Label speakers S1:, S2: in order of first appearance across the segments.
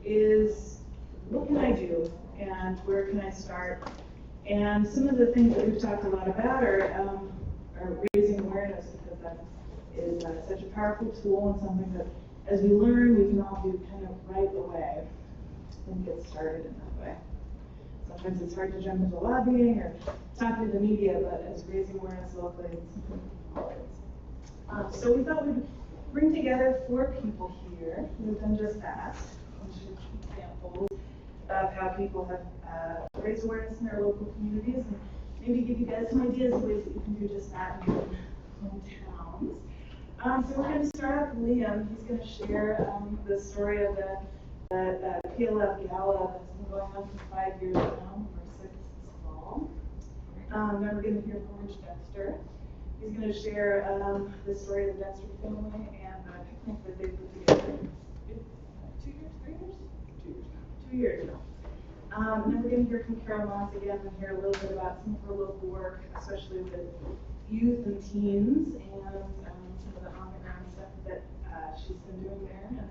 S1: is what can I do and where can I start? And some of the things that we've talked a lot about are raising awareness, because that is such a powerful tool and something that as we learn, we can all do kind of right away and get started in that way. Sometimes it's hard to jump into lobbying or talk to the media, but as raising awareness locally, it's something always. So we thought we'd bring together 4 people here who have done just that, and share examples of how people have raised awareness in their local communities, and maybe give you guys some ideas of ways that you can do just that in your hometowns. So we're going to start off with Liam. He's going to share the story of the PLF Gala that's been going on for 5 years now, number 6 this fall. Then we're going to hear from Dexter. He's going to share the story of the Dexter family and the picnic that they put together 2 years now. And then we're going to hear from Carol Moss again and hear a little bit about some of her local work, especially with youth and teens, and some of the on-the-ground stuff that she's been doing there.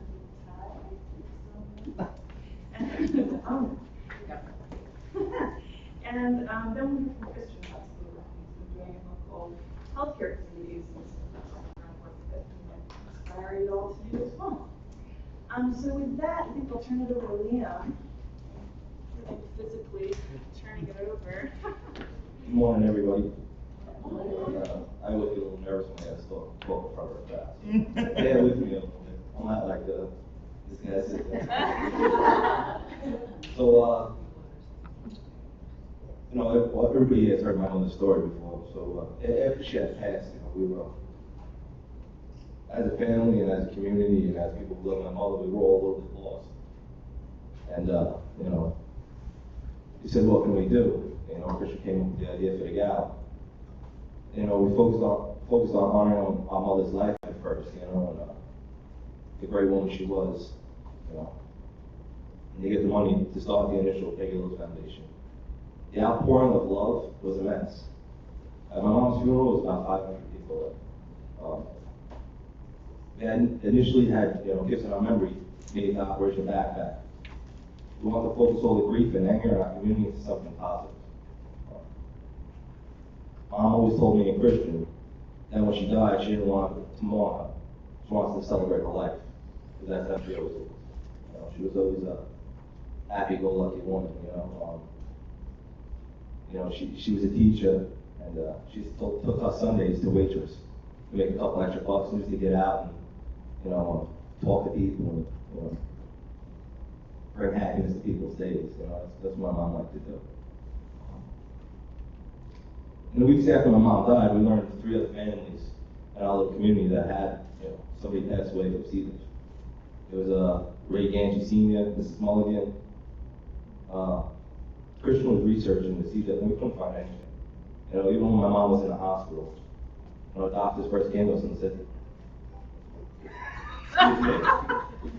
S1: And then we'll hear from Christian House, who he's been doing in local healthcare communities and some work that he might inspire you all to do as well. So with that, I think I'll turn it over to Liam. Physically turning it over.
S2: Good morning, everybody. I always get a little nervous when I talk in front of a class. Bear with me a little bit. I'm not like this guy sitting there. So, everybody has heard my mother's story before. So, after she had passed, we were, as a family and as a community and as people who love my mother, we were all a little bit lost. And, he said, what can we do? Christian came up with the idea for the gala. We focused on honoring our mother's life at first, and the great woman she was, and to get the money to start the initial Peggy Lewis Foundation. The outpouring of love was immense. At my mom's funeral, it was about 500 people there. We initially had, gifts in our memory, made the Operation Backpack. We want to focus all the grief and anger in our community into something positive. Mom always told me in Christian that when she died, she didn't want to mourn her. She wants to celebrate her life, because that's how she always was. She was always a happy-go-lucky woman. She was a teacher, and she took her Sundays to waitress to make a couple extra bucks just to get out and talk to people and bring happiness to people's days. That's what my mom liked to do. In the weeks after my mom died, we learned of 3 other families in our little community that had, somebody pass away from C. Diff. There was Ray Ganji Sr., Mrs. Mulligan. Christian was researching the C. Diff, and we couldn't find anything. Even when my mom was in the hospital, doctors first came to us and said,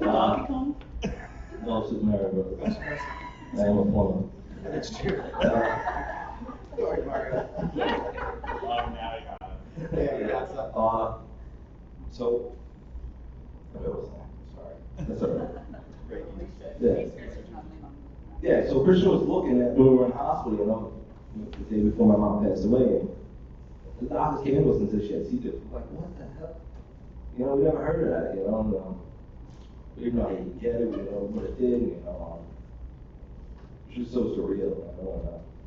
S2: no, it's America. I am a plumber.
S3: That's true. Sorry, Mario.
S4: Now you got it.
S3: Yeah, you got something.
S2: So, what was that? Sorry. That's all right. Yeah, so Christian was looking at when we were in hospital, the day before my mom passed away. And the doctors came to us and said she had C. Diff. We're like, what the hell? We never heard of that, we didn't know how to get it, we didn't know what it did, It was just so surreal, And,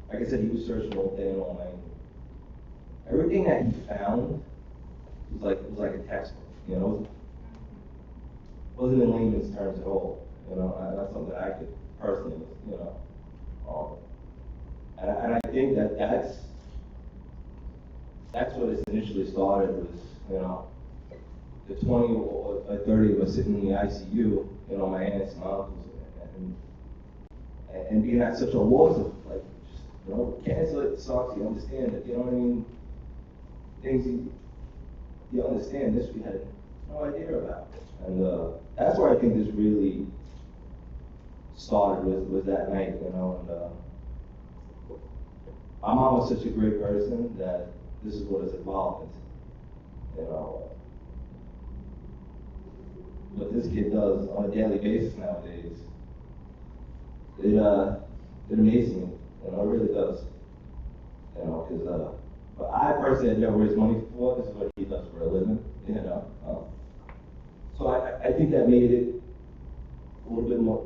S2: like I said, he was searching all day and all night. Everything that he found was like a textbook, It wasn't in layman's terms at all, That's something that I could personally, And I think that's what it initially started was, the 20 or 30 of us sitting in the ICU, my aunts, my uncles, and being at such a loss of, cancer, it sucks, you understand it, things you understand, this we had no idea about. And that's where I think this really started, was that night, and my mom was such a great person that this is what it's evolved into, what this kid does on a daily basis nowadays, it amazes me, you know, it really does. You know, because, but I personally had never raised money before. This is what he does for a living, you know. So I think that made it a little bit more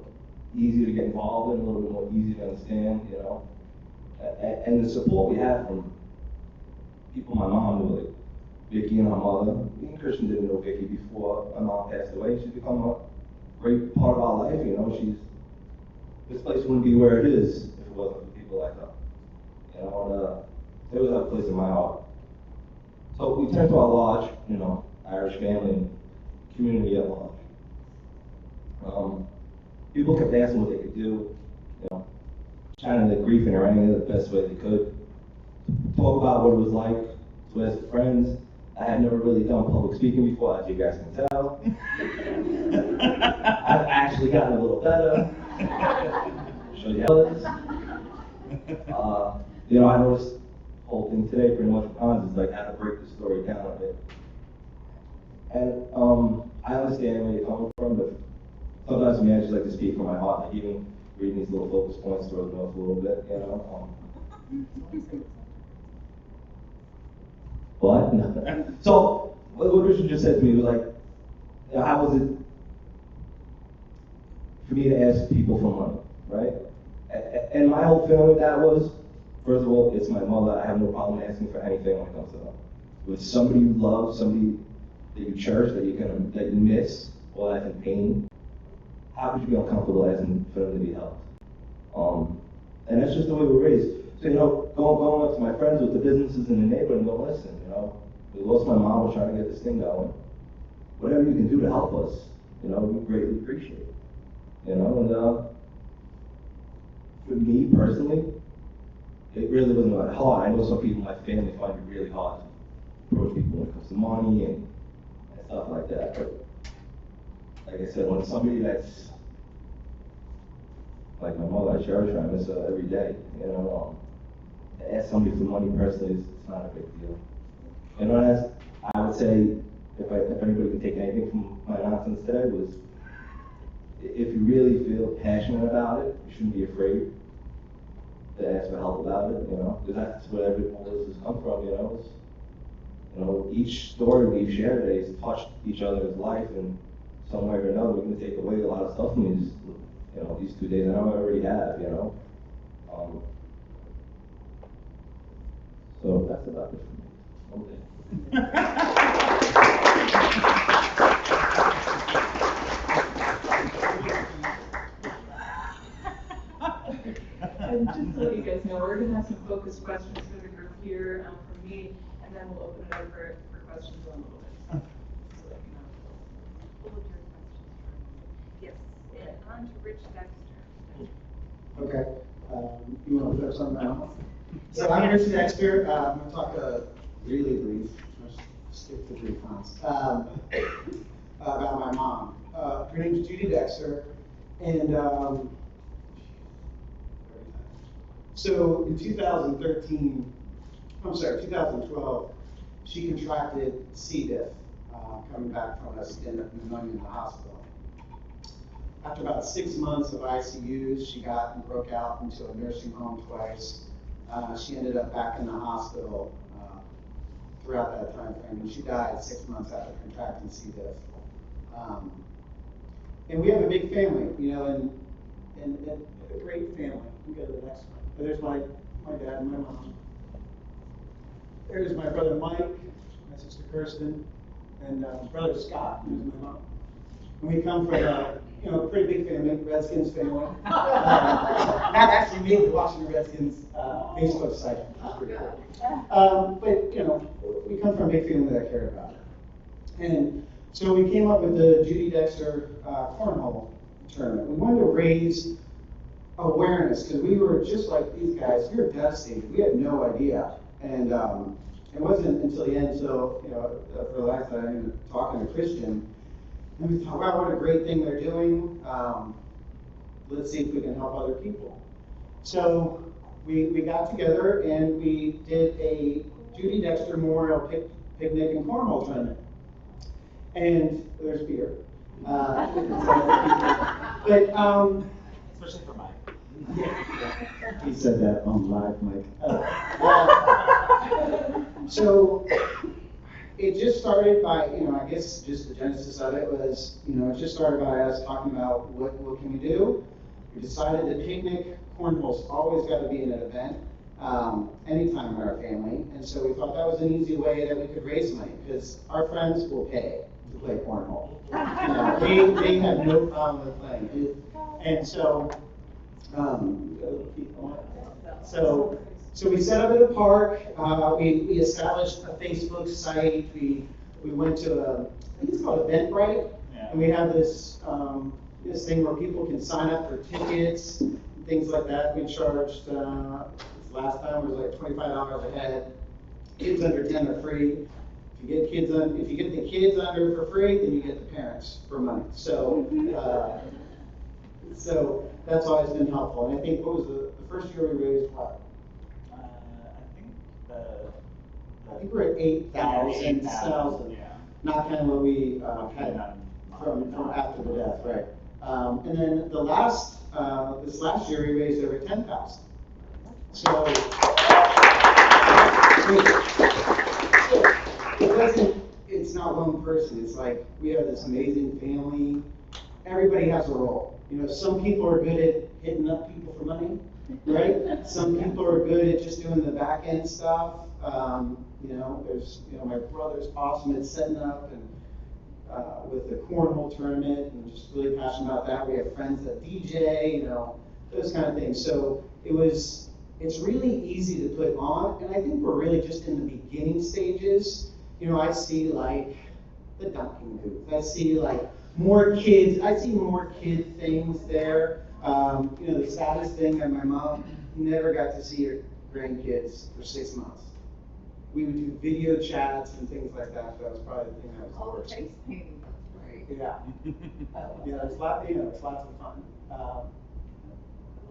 S2: easy to get involved in, a little bit more easy to understand, you know. And the support we have from people my mom knew, like Vicky and her mother. Me and Christian didn't know Vicky before my mom passed away. She's become a great part of our life, you know. This place wouldn't be where it is if it wasn't for people like her. You know, and it was a place in my heart. So we turned to our lodge, you know, Irish family and community at large. People kept asking what they could do, you know, trying to grief and anger the best way they could. Talk about what it was like to ask friends. I had never really done public speaking before, as you guys can tell. I've actually gotten a little better. Show you how it is. You know, I noticed the whole thing today pretty much is like how to break the story down a bit. And I understand where you're coming from, but sometimes for me, I just like to speak from my heart, like even reading these little focus points throws me off a little bit, you know. What? No. So, what Richard just said to me was like, you know, how was it for me to ask people for money, right? And my whole feeling with that was, first of all, it's my mother. I have no problem asking for anything when it comes to them. With somebody you love, somebody that you cherish, that you miss, or that's in pain, how could you be uncomfortable asking for them to be helped? And that's just the way we're raised. So, you know, going up to my friends with the businesses in the neighborhood and go, listen, you know, we lost my mom, we're trying to get this thing going. Whatever you can do to help us, you know, we greatly appreciate it. You know, and for me personally, it really wasn't that hard. I know some people in my family find it really hard to approach people when it comes to money and stuff like that. But like I said, when somebody that's like my mother, I cherish her, I miss her every day, you know. To ask somebody for money personally, it's not a big deal. You know, as I would say, if anybody could take anything from my nonsense today, was if you really feel passionate about it, you shouldn't be afraid to ask for help about it, you know, because that's where all this has come from, you know. You know, each story we've shared today has touched each other's life in some way or another. We're going to take away a lot of stuff from these, you know, these 2 days. I know I already have, you know. So that's about it for me.
S1: And just so you guys know, we're going to have some focused questions for the group here from me, and then we'll open it up for questions in a little bit. So that you know.
S5: Hold your questions for a moment. Yes, on to Rich Dexter.
S3: Okay, you want to put something out? So I'm Rich Dexter. I'm going to talk really brief, stick to 3 points, about my mom. Her name's Judy Dexter, and so in 2012, she contracted C. Diff, coming back from a stint of pneumonia in the hospital. After about 6 months of ICUs, she got and broke out into a nursing home twice. She ended up back in the hospital throughout that time frame, and she died 6 months after contracting C. diff. And we have a big family, you know, and a great family. We go to the next one. There's my dad and my mom. There's my brother Mike, my sister Kirsten, and brother Scott, who's my mom. And we come from a pretty big family, Redskins family. That actually made the Washington Redskins Facebook site, which is pretty cool. But you know, we come from a big family that cared about it. And so we came up with the Judy Dexter cornhole tournament. We wanted to raise awareness because we were just like these guys. We were devastated. We had no idea. And it wasn't until the end, so, you know, for the last time, I ended up talking to Christian, and we thought, wow, what a great thing they're doing. Let's see if we can help other people. So we got together and we did a Judy Dexter Memorial Picnic and Cornhole Tournament. And there's beer. But,
S4: Especially for Mike.
S3: he said that on live, Mike. So it just started by, I guess just the genesis of it was, it just started by us talking about what can we do. We decided that picnic cornhole's always got to be in an event, anytime in our family. And so we thought that was an easy way that we could raise money because our friends will pay to play cornhole. They have no problem with playing it. And so, so we set up at a park. We established a Facebook site. We went to I think it's called Eventbrite, and we have this this thing where people can sign up for tickets, and things like that. We charged last time was like $25 a head. Kids under 10 are free. If you get the kids under for free, then you get the parents for money. So so that's always been helpful. And I think what was the first year we raised what? I think we're at 8,000.
S4: Yeah.
S3: Not kind of what we had from after the death, right? And then the this last year we raised over 10,000. So it's not one person. It's like we have this amazing family. Everybody has a role. Some people are good at hitting up people for money, right? Some people are good at just doing the back end stuff. There's, my brother's awesome at setting up and with the cornhole tournament and just really passionate about that. We have friends that DJ, those kind of things. So it's really easy to put on, and I think we're really just in the beginning stages. I see like the dunking booth. I see like more kids. I see more kid things there. The saddest thing that my mom never got to see her grandkids for 6 months. We would do video chats and things like that. That was probably the thing that was the
S5: All the
S3: worst.
S5: face painting, that's great.
S3: Yeah. It's lots of fun.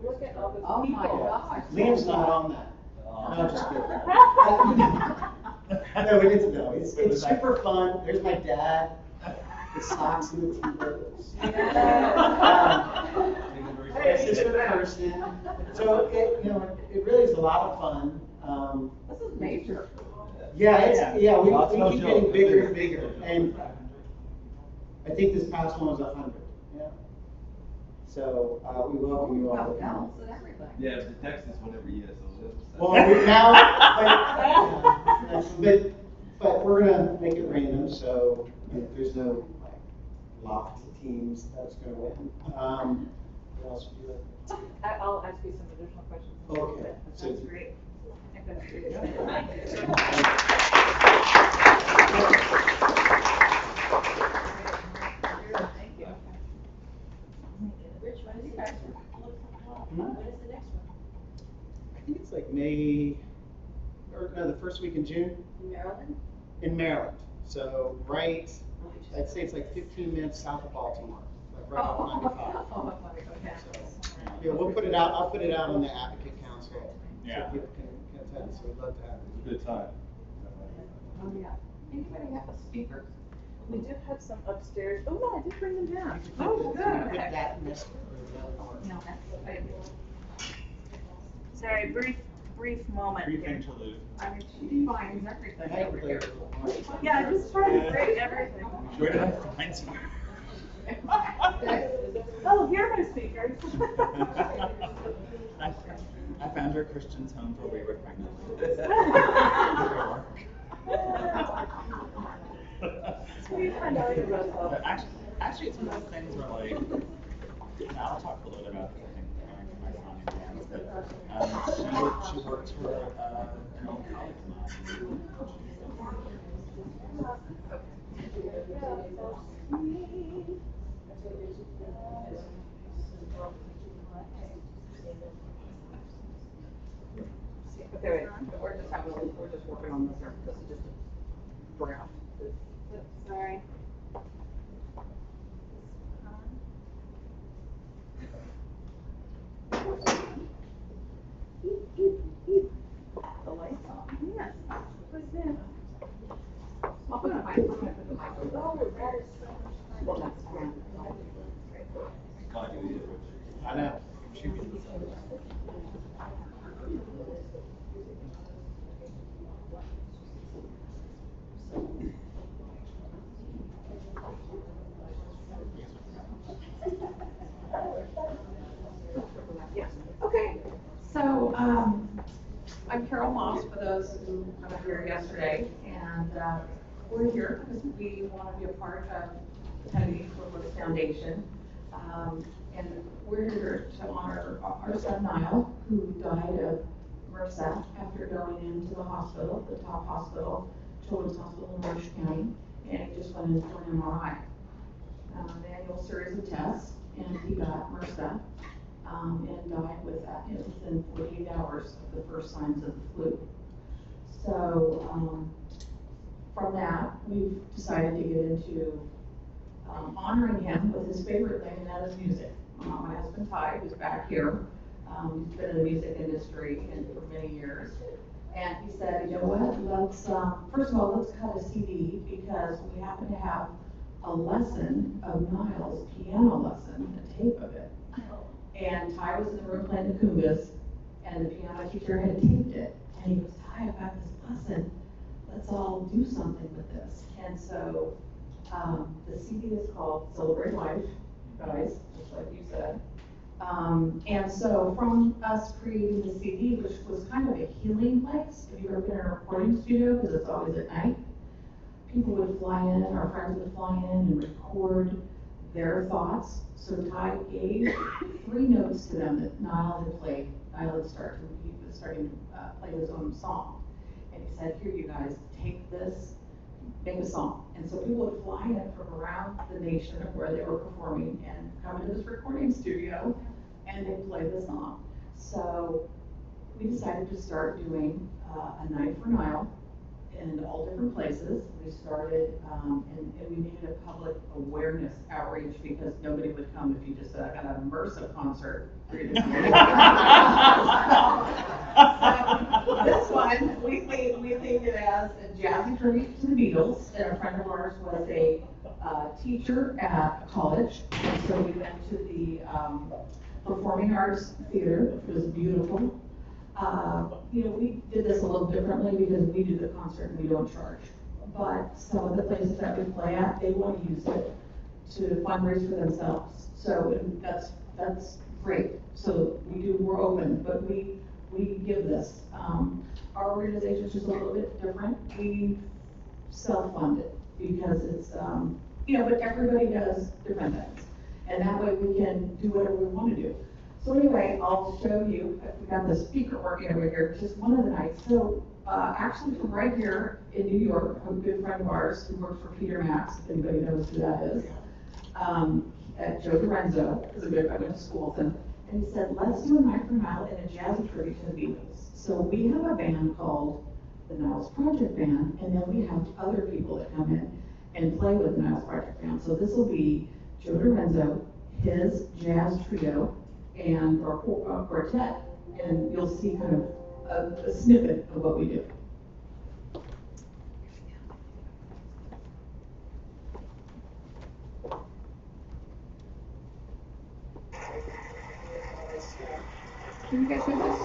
S5: Look at all the
S6: Oh my
S5: people.
S6: gosh.
S3: Liam's not on that. No, just kidding. No, it isn't though. It's super fun. There's my dad. The socks and the t-shirts. My sister Kirsten. So it really is a lot of fun.
S6: This is major.
S3: We keep getting bigger and bigger. And I think this past one was 100. Yeah. So we welcome you all.
S6: Got bells and everything.
S2: Yeah, the text is whenever you so
S3: Well, now, but we're gonna make it random, so there's no locked teams that's gonna win. What else would you like?
S5: I'll ask you some additional questions.
S3: Okay.
S5: That's great. I think that's great. Thank you.
S6: Rich, when is the next one? When is the next one?
S3: I think it's like May, or no, the first week in June.
S6: In Maryland?
S3: In Maryland. So I'd say it's like 15 minutes south of Baltimore, like right off 95.
S5: Okay.
S3: So, we'll put it out. I'll put it out on the Advocate Council.
S4: Yeah.
S3: So people can attend. So we'd love to have it.
S2: Good time.
S6: Oh, yeah. Anybody have a speaker?
S5: We do have some upstairs. Oh, no, I did bring them down. Oh,
S3: Put
S5: good.
S3: that in this one.
S6: No, that's okay.
S5: Sorry, brief moment
S4: Brief
S5: here.
S4: interlude.
S6: I mean, she finds everything over here.
S5: Yeah, I just tried to break everything.
S4: Where did I find some?
S5: Oh, here are my speakers.
S4: I found her Christian's home for wayward pregnant. Actually, it's one of those things where like, and I'll talk a little bit about this, I think, my son in hands, but she works for an old colleague of
S6: Okay, wait, we're just working on this here, this is just a draft.
S5: Sorry.
S6: The lights on.
S5: Yes. What's that?
S6: I'll put the mic, I'm gonna put the mic over.
S5: Oh, that is so much fun.
S6: Well, that's fine. Yes. Okay. So, I'm Carol Moss, for those who were here yesterday, and we're here because we want to be a part of Kennedy Footworth Foundation. And we're here to honor our son Niall, who died of MRSA after going into the hospital, the top hospital, Children's Hospital in Orange County, and he just went in for an MRI. An annual series of tests, and he got MRSA. And died with that within 48 hours of the first signs of the flu. So from that, we've decided to get into honoring him with his favorite thing, and that is music. My husband Ty, who's back here, he's been in the music industry for many years. And he said, you know what, let's, first of all, let's cut a CD because we happen to have a lesson of Niall's piano lesson, a tape of it. And Ty was in the room playing the congas, and the piano teacher had taped it. And he goes, Ty, I've got this lesson. Let's all do something with this. And so the CD is called Celebrate Life, guys, just like you said. And so from us creating the CD, which was kind of a healing place, if you've ever been in a recording studio, because it's always at night, people would fly in, our friends would fly in and record their thoughts. So Ty gave 3 notes to them that Niall had played. Niall had he was starting to play his own song. And he said, here you guys, take this, make a song. And so people would fly in from around the nation of where they were performing and come into this recording studio and they'd play the song. So we decided to start doing a night for Niall in all different places. We started, and we made it a public awareness outreach because nobody would come if you just said, I got an immersive concert. So this one, we think it as a jazzy tribute to the Beatles, and a friend of ours was a teacher at college, and so we went to the Performing Arts Theater, which was beautiful. We did this a little differently because we do the concert and we don't charge. But some of the places that we play at, they want to use it to fundraise for themselves. So that's great. So we're open, but we give this. Our organization is just a little bit different. We self-fund it because it's, but everybody does different things. And that way we can do whatever we want to do. So anyway, I'll show you, we got the speaker working over here, just one of the nights. So actually from right here in New York, a good friend of ours who works for Peter Max, if anybody knows who that is, at Joe Lorenzo, is a good friend, I went to school with him, and he said, let's do a night for Niall and a jazzy tribute to the Beatles. So we have a band called the Niles Project Band, and then we have other people that come in and play with the Niles Project Band. So this will be Joe Lorenzo, his jazz trio, and our quartet, and you'll see kind of a snippet of what we do. Can you guys hear this?
S7: Every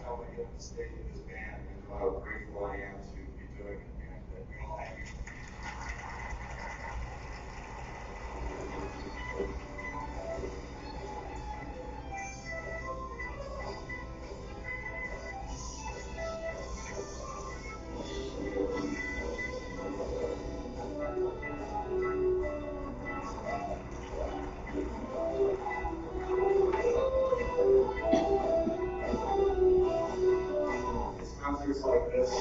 S7: time I get on the stage with this band, I know how grateful I am to be doing it, and that we all have you. It's concerts like this.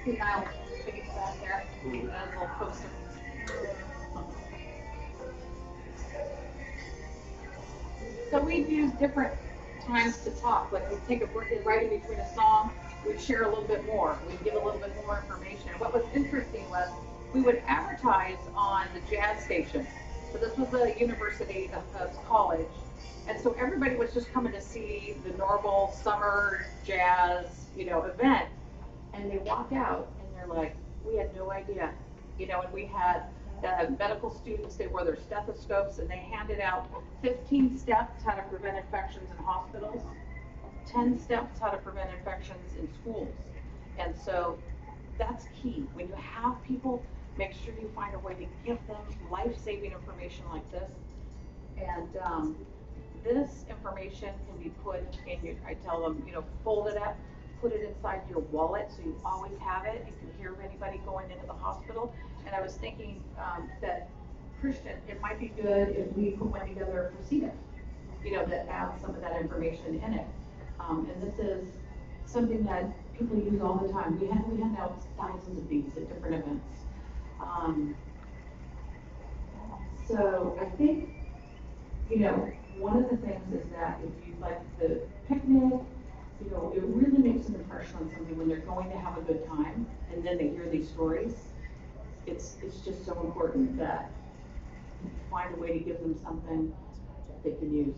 S6: See Niall's face back there, that little poster. So we'd use different times to talk, like we'd take a break right in between a song, we'd share a little bit more, we'd give a little bit more information. What was interesting was we would advertise on the jazz station. So this was a university, a college, and so everybody was just coming to see the normal summer jazz, event. And they walk out and they're like, we had no idea, and we had medical students, they wore their stethoscopes and they handed out 15 steps how to prevent infections in hospitals, 10 steps how to prevent infections in schools. And so that's key. When you have people, make sure you find a way to give them life-saving information like this. And this information can be put in your, I tell them, fold it up, put it inside your wallet so you always have it. You can hear of anybody going into the hospital. And I was thinking that, Christian, it might be good if we put one together for CDIF, that adds some of that information in it. And this is something that people use all the time. We hand out thousands of these at different events. So I think, one of the things is that if you like the picnic, it really makes an impression on somebody when they're going to have a good time and then they hear these stories. It's just so important that you find a way to give them something that they can use.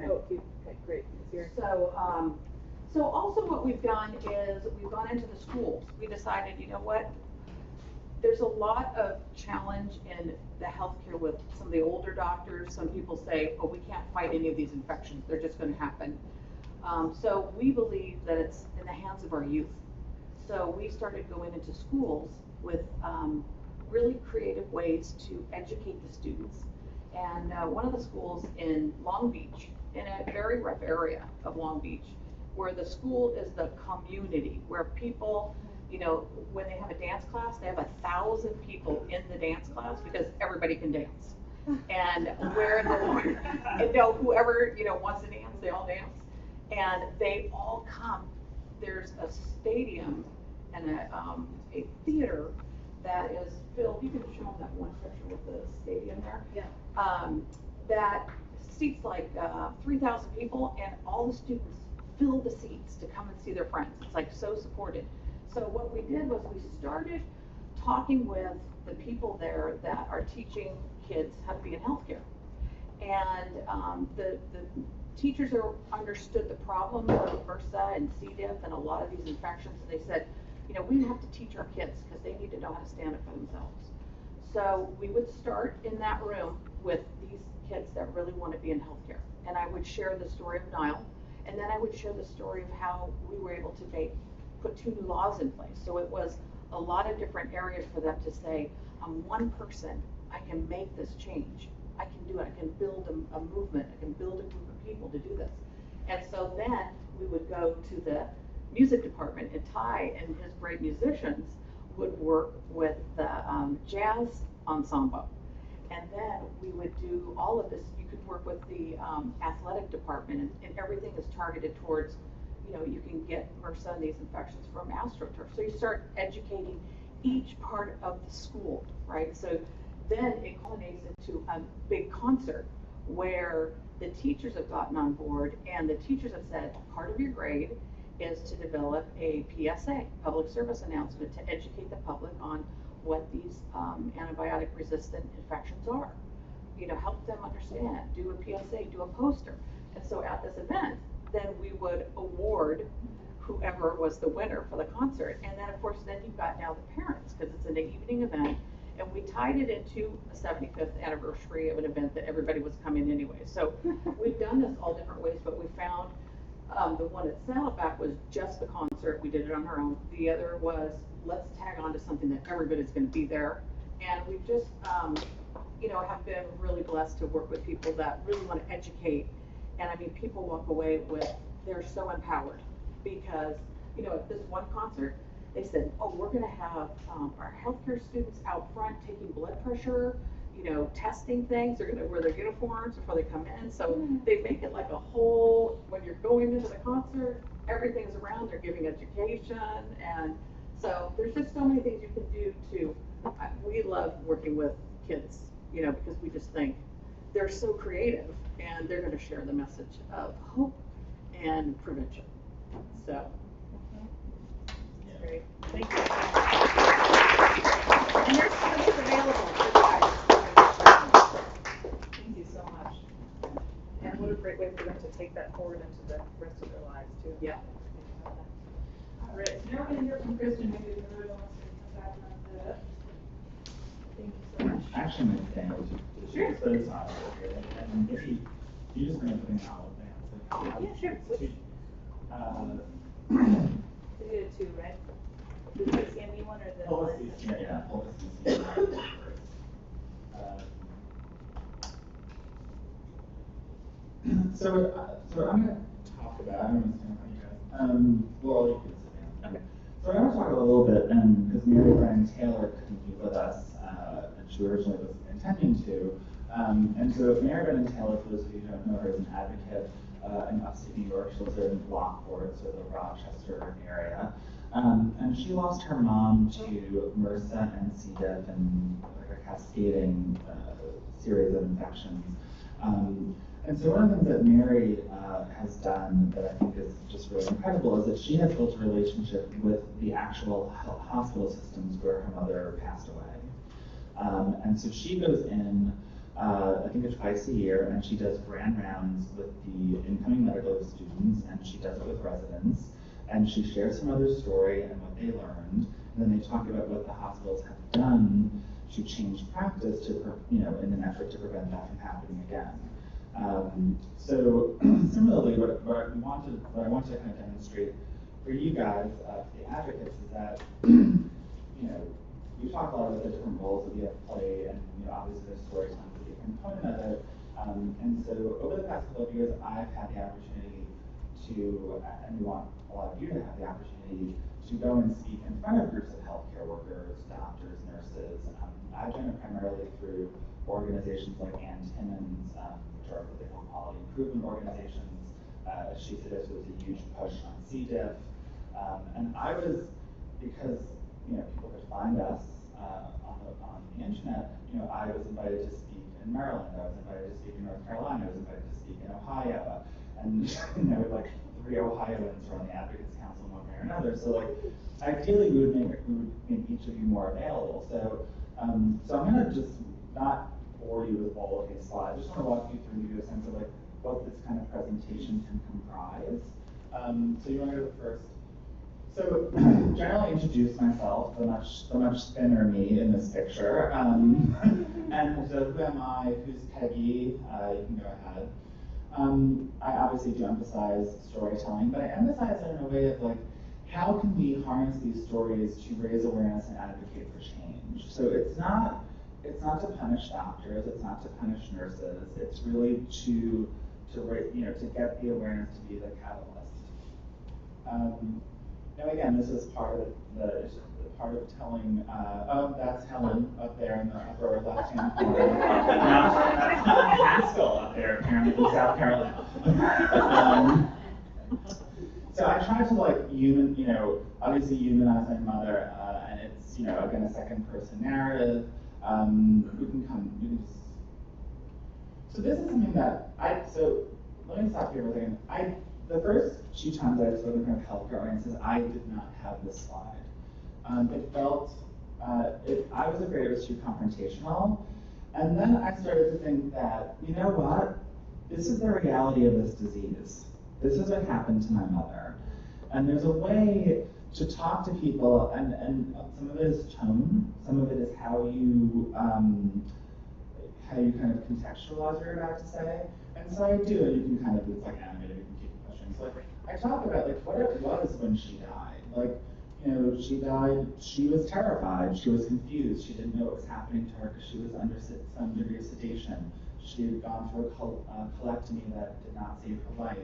S5: Okay, great.
S6: So also what we've done is we've gone into the schools. We decided, there's a lot of challenge in the healthcare with some of the older doctors. Some people say, oh, we can't fight any of these infections. They're just going to happen. So we believe that it's in the hands of our youth. So we started going into schools with really creative ways to educate the students. And one of the schools in Long Beach, in a very rough area of Long Beach, where the school is the community, where people, when they have a dance class, they have 1,000 people in the dance class because everybody can dance. And where whoever, wants to dance, they all dance. And they all come. There's a stadium and a theater that is filled. You can show them that one picture with the stadium there.
S5: Yeah.
S6: That seats like 3,000 people, and all the students fill the seats to come and see their friends. It's like so supported. So what we did was we started talking with the people there that are teaching kids how to be in healthcare. And the teachers understood the problem of MRSA and C. diff and a lot of these infections, and they said, we have to teach our kids because they need to know how to stand up for themselves. So we would start in that room with these kids that really want to be in healthcare. And I would share the story of Niall, and then I would share the story of how we were able to put 2 new laws in place. So it was a lot of different areas for them to say, I'm one person, I can make this change. I can do it, I can build a movement, I can build a group of people to do this. And so then we would go to the music department, and Ty and his great musicians would work with the jazz ensemble. And then we would do all of this. You could work with the athletic department, and everything is targeted towards, you can get MRSA and these infections from AstroTurf. So you start educating each part of the school, right? So then it culminates into a big concert where the teachers have gotten on board, and the teachers have said part of your grade is to develop a PSA, public service announcement, to educate the public on what these antibiotic resistant infections are. Help them understand, do a PSA, do a poster. And so at this event, then we would award whoever was the winner for the concert. And then of course, then you've got now the parents, because it's an evening event. And we tied it into a 75th anniversary of an event that everybody was coming anyway. So we've done this all different ways, but we found the one at Saddleback was just the concert. We did it on our own. The other was, let's tag on to something that everybody's going to be there. And we've just, have been really blessed to work with people that really want to educate. And I mean, people walk away with, they're so empowered because, at this one concert, they said, oh, we're going to have our healthcare students out front taking blood pressure, testing things. They're gonna wear their uniforms before they come in. So they make it like a whole, when you're going into the concert, everything's around, they're giving education. And so there's just so many things you can do we love working with kids, because we just think they're so creative and they're gonna share the message of hope and prevention. So.
S5: Great.
S6: Thank you. And there's space available for you guys.
S5: Thank you so much. And what a great way for them to take that forward into the rest of their lives too.
S6: Yeah.
S1: All right, so now we're gonna hear from Kristen, maybe the other wants to come back on the.
S5: Thank you so much.
S4: Actually, my family to
S1: Sure.
S4: but it's not here. And maybe you just bring something out of that.
S5: Yeah, sure. We did it too, right? The CCME one or the?
S4: Policy. So I'm going to talk about, I'm going to stand in front of you guys. Well, you can sit down.
S6: Okay.
S4: So I'm going to talk a little bit, because Mary Brian Taylor couldn't be with us, and she originally was intending to. And so Mary Brian Taylor, for those of you who don't know her, is an advocate in upstate New York. She lives in Lockport, so the Rochester area. And she lost her mom to MRSA and C. diff and like a cascading series of infections. And so one of the things that Mary has done that I think is just really incredible is that she has built a relationship with the actual hospital systems where her mother passed away. And so she goes in, I think it's twice a year, and she does grand rounds with the incoming medical students, and she does it with residents, and she shares her mother's story and what they learned, and then they talk about what the hospitals have done to change practice to, in an effort to prevent that from happening again. So similarly, what I want to kind of demonstrate for you guys, the advocates, is that we talk a lot about the different roles that we have to play, and obviously there's storytelling is a big component of it. And so over the past couple of years, I've had the opportunity to, and we want a lot of you to have the opportunity to go and speak in front of groups of healthcare workers, doctors, nurses. I've done it primarily through organizations like Ann Timmons, which are what they call quality improvement organizations. She said this was a huge push on C. diff. And I was, because people could find us on the internet, I was invited to speak in Maryland, I was invited to speak in North Carolina, I was invited to speak in Ohio. And like 3 Ohioans are on the Advocates Council one way or another. So like, ideally we would make each of you more available. So so I'm gonna just not bore you with all of these slides. I just want to walk you through and give you a sense of like what this kind of presentation can comprise. So you want to go first? So generally introduce myself, the much thinner me in this picture. And so who am I? Who's Peggy? You can go ahead. I obviously do emphasize storytelling, but I emphasize it in a way of like, how can we harness these stories to raise awareness and advocate for change? So it's not to punish doctors, it's not to punish nurses, it's really to get the awareness to be the catalyst. Now again, this is part of telling, oh, that's Helen up there in the upper left-hand corner. That's Haskell up there, apparently in South Carolina. So I tried to obviously humanize my mother, and it's, again, a second-person narrative. So this is something that let me stop here for a second. The first 2 times I've spoken in front of healthcare audiences, I did not have this slide. It felt, I was afraid it was too confrontational. And then I started to think that, you know what? This is the reality of this disease. This is what happened to my mother. And there's a way to talk to people, and some of it is tone, some of it is how you kind of contextualize what you're about to say. And so I do, and you can kind of, it's like animated, you can keep pushing. So like, I talk about like what it was when she died. Like, she died, she was terrified, she was confused, she didn't know what was happening to her because she was under some degree of sedation. She had gone through a colectomy that did not save her life.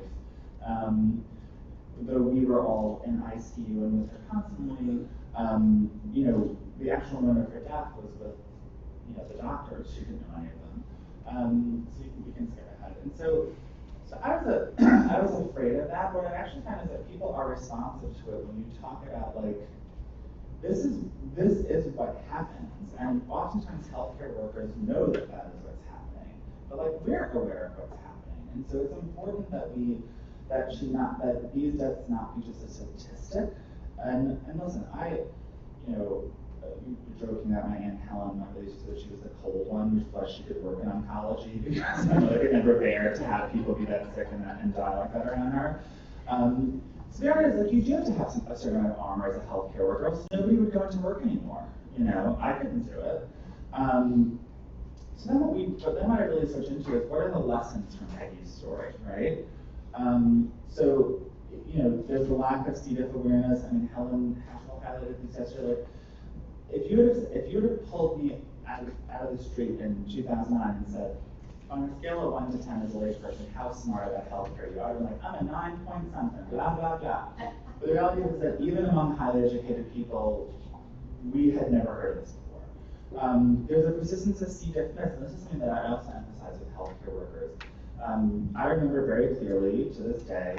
S4: Though we were all in ICU and with her constantly, the actual moment of her death was with the doctors. She didn't know any of them. So we can skip ahead. And so I was afraid of that. What I actually found is that people are responsive to it when you talk about like, this is what happens. And oftentimes healthcare workers know that that is what's happening. But like, we're aware of what's happening. And so it's important that that these deaths not be just a statistic. And listen, you were joking that my Aunt Helen, my really said that she was the cold one, which was she could work in oncology because I could never bear to have people be that sick and die like that around her. So the reality is, like, you do have to have a certain amount of armor as a healthcare worker, else nobody would go into work anymore. I couldn't do it. So then what I really switched into is what are the lessons from Peggy's story, right? So, there's the lack of C. diff awareness. I mean, Helen Hatchell highlighted this yesterday. Like, if you would have pulled me out of the street in 2009 and said, on a scale of 1 to 10 as a layperson, how smart about healthcare you are, I'd be like, I'm a 9 point something, blah, blah, blah. But the reality is that even among highly educated people, we had never heard of this before. There's a persistence of C. diff myths, and this is something that I also emphasize with healthcare workers. I remember very clearly, to this day,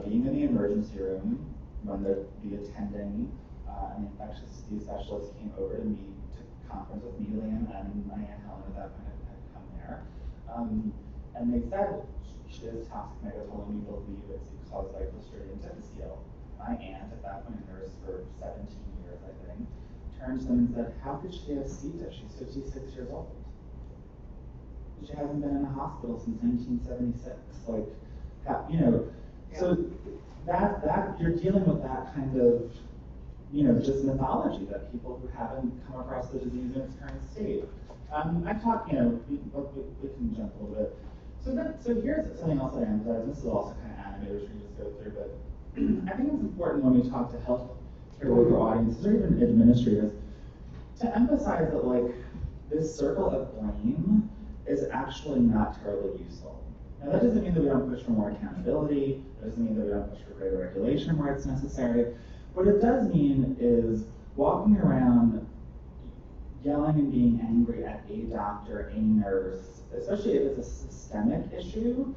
S4: being in the emergency room when the attending an infectious disease specialist came over to me to conference with me, Liam, and my Aunt Helen at that point had come there. And they said, she has toxic megacolon, we believe it's caused by Clostridium difficile. My aunt, at that point a nurse for 17 years, I think, turned to them and said, how could she have C. diff? She's 56 years old. She hasn't been in a hospital since 1976. Like, so that you're dealing with that kind of, just mythology that people who haven't come across the disease in its current state. I talk, we can jump a little bit. So here's something else that I emphasize. This is also kind of animated, which we just go through, but I think it's important when we talk to healthcare worker audiences or even administrators to emphasize that like this circle of blame is actually not terribly useful. Now that doesn't mean that we don't push for more accountability. It doesn't mean that we don't push for greater regulation where it's necessary. What it does mean is walking around yelling and being angry at a doctor, a nurse, especially if it's a systemic issue,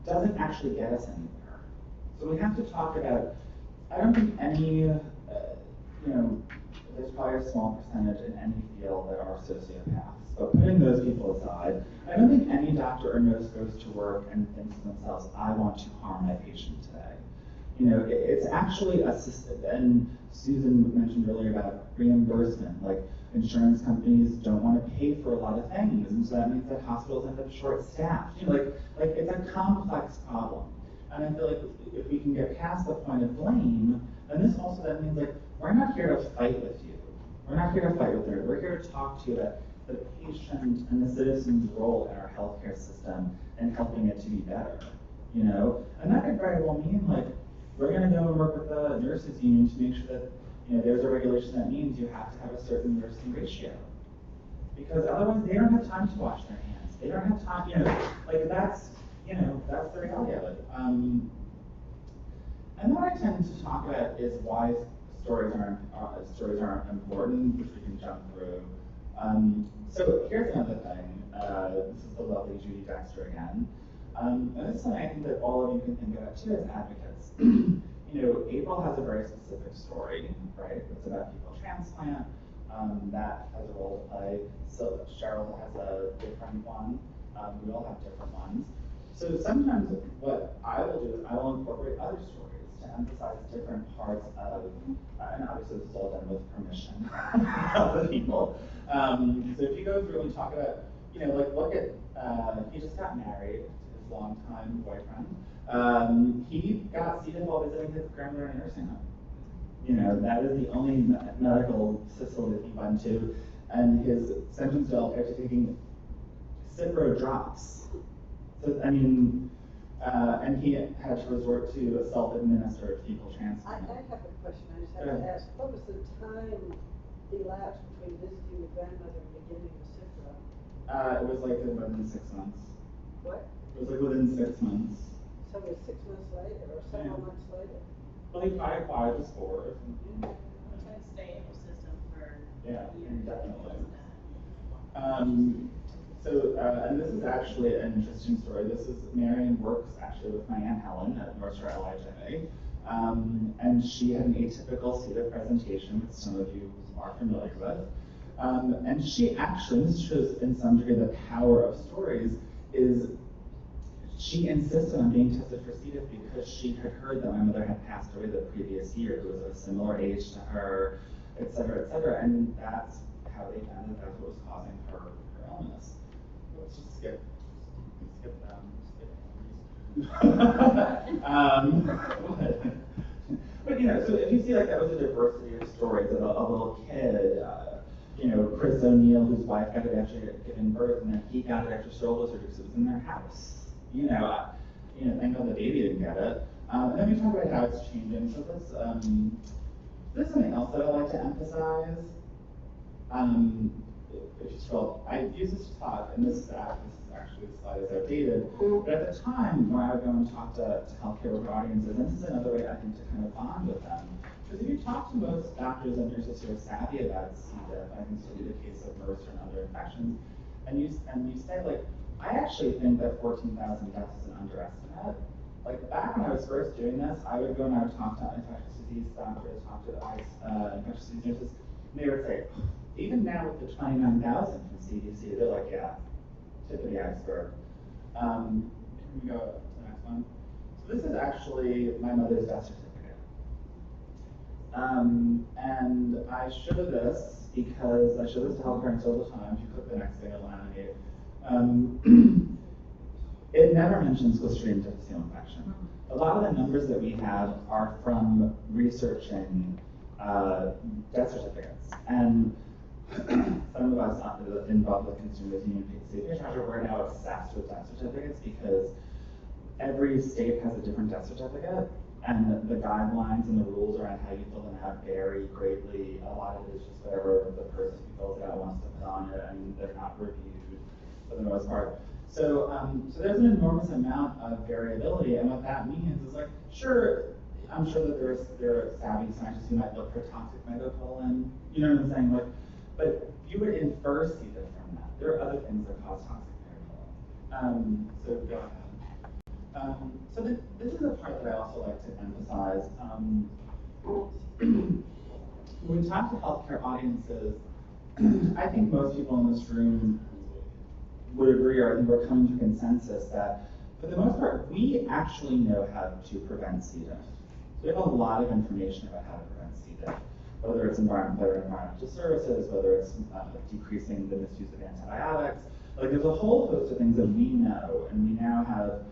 S4: doesn't actually get us anywhere. So we have to talk about, I don't think any, there's probably a small percentage in any field that are sociopaths. But putting those people aside, I don't think any doctor or nurse goes to work and thinks to themselves, I want to harm my patient today. It's actually a system, and Susan mentioned earlier about reimbursement, like insurance companies don't want to pay for a lot of things, and so that means that hospitals end up short-staffed. Like it's a complex problem. And I feel like if we can get past the point of blame, then this also then means like, we're not here to fight with you. We're not here to fight with you. We're here to talk to you about the patient and the citizen's role in our healthcare system and helping it to be better, And that could very well mean like, we're going to go and work with the nurses union to make sure that there's a regulation that means you have to have a certain nursing ratio, because otherwise they don't have time to wash their hands. They don't have time, that's the reality of it. And what I tend to talk about is why stories aren't important, which we can jump through. So here's another thing. This is the lovely Judy Dexter again. And this is something I think that all of you can think about too as advocates. April has a very specific story, right? It's about people transplant. That has a role to play. So Cheryl has a different one. We all have different ones. So sometimes what I will do is I will incorporate other stories to emphasize different parts of, and obviously this is all done with permission of the people. So if you go through and talk about, look at, he just got married to his longtime boyfriend. He got C. diff while visiting his grandmother in a nursing home. That is the only medical facility he went to, and his symptoms developed after taking Cipro drops. So, and he had to resort to a self-administered fecal transplant.
S8: I have a question I just have to ask. What was the time elapsed between visiting the grandmother and beginning the Cipro?
S4: It was like within 6 months.
S8: What?
S4: It was like within 6 months.
S8: So it was 6 months later or several months later?
S4: Well, he probably acquired the spores.
S9: It's going to stay in your system for
S4: Yeah,
S9: years.
S4: definitely. And this is actually an interesting story. This is Marion works actually with my Aunt Helen at North Shore LIJ. And she had an atypical C. diff presentation, which some of you are familiar with. And she actually, this shows in some degree the power of stories, is she insisted on being tested for C. diff because she had heard that my mother had passed away the previous year, who was of a similar age to her, et cetera, and that's how they found that that's what was causing her illness. Let's just skip But so if you see like that was a diversity of stories of a little kid, Chris O'Neill, whose wife got it after giving birth, and then he got it after shoulder surgery because it was in their house. Thank God the baby didn't get it. And then we talk about how it's changing. So this is something else that I like to emphasize. If you scroll, I use this to talk, and this actually the slide is outdated. But at the time, when I would go and talk to healthcare worker audiences, and this is another way I think to kind of bond with them. Because if you talk to most doctors and nurses who are savvy about C. diff, I think this will be the case of MRSA and other infections, and you say like, I actually think that 14,000 deaths is an underestimate. Like back when I was first doing this, I would go and I would talk to infectious disease doctors, talk to the infectious disease nurses, and they would say, even now with the 29,000 from CDC, they're like, yeah, tip of the iceberg. Can we go to the next one? So this is actually my mother's death certificate. And I show this because I show this to health parents all the time. If you click the next thing, it'll animate. It never mentions Clostridium difficile infection. A lot of the numbers that we have are from researching death certificates. And some of us involved with Consumers Union State Charter, we're now obsessed with death certificates because every state has a different death certificate, and the guidelines and the rules around how you fill them out vary greatly. A lot of it is just whatever the person who fills it out wants to put on it, and they're not reviewed for the most part. So there's an enormous amount of variability, and what that means is like, sure, I'm sure that there are savvy scientists who might look for toxic megacolon, you know what I'm saying? Like, but you would infer C. diff from that. There are other things that cause toxic megacolon. So go ahead. So this is a part that I also like to emphasize. When we talk to healthcare audiences, I think most people in this room would agree, or I think we're coming to consensus that, for the most part, we actually know how to prevent C. diff. So we have a lot of information about how to prevent C. diff, whether it's environmental services, whether it's decreasing the misuse of antibiotics. Like there's a whole host of things that we know, and we now have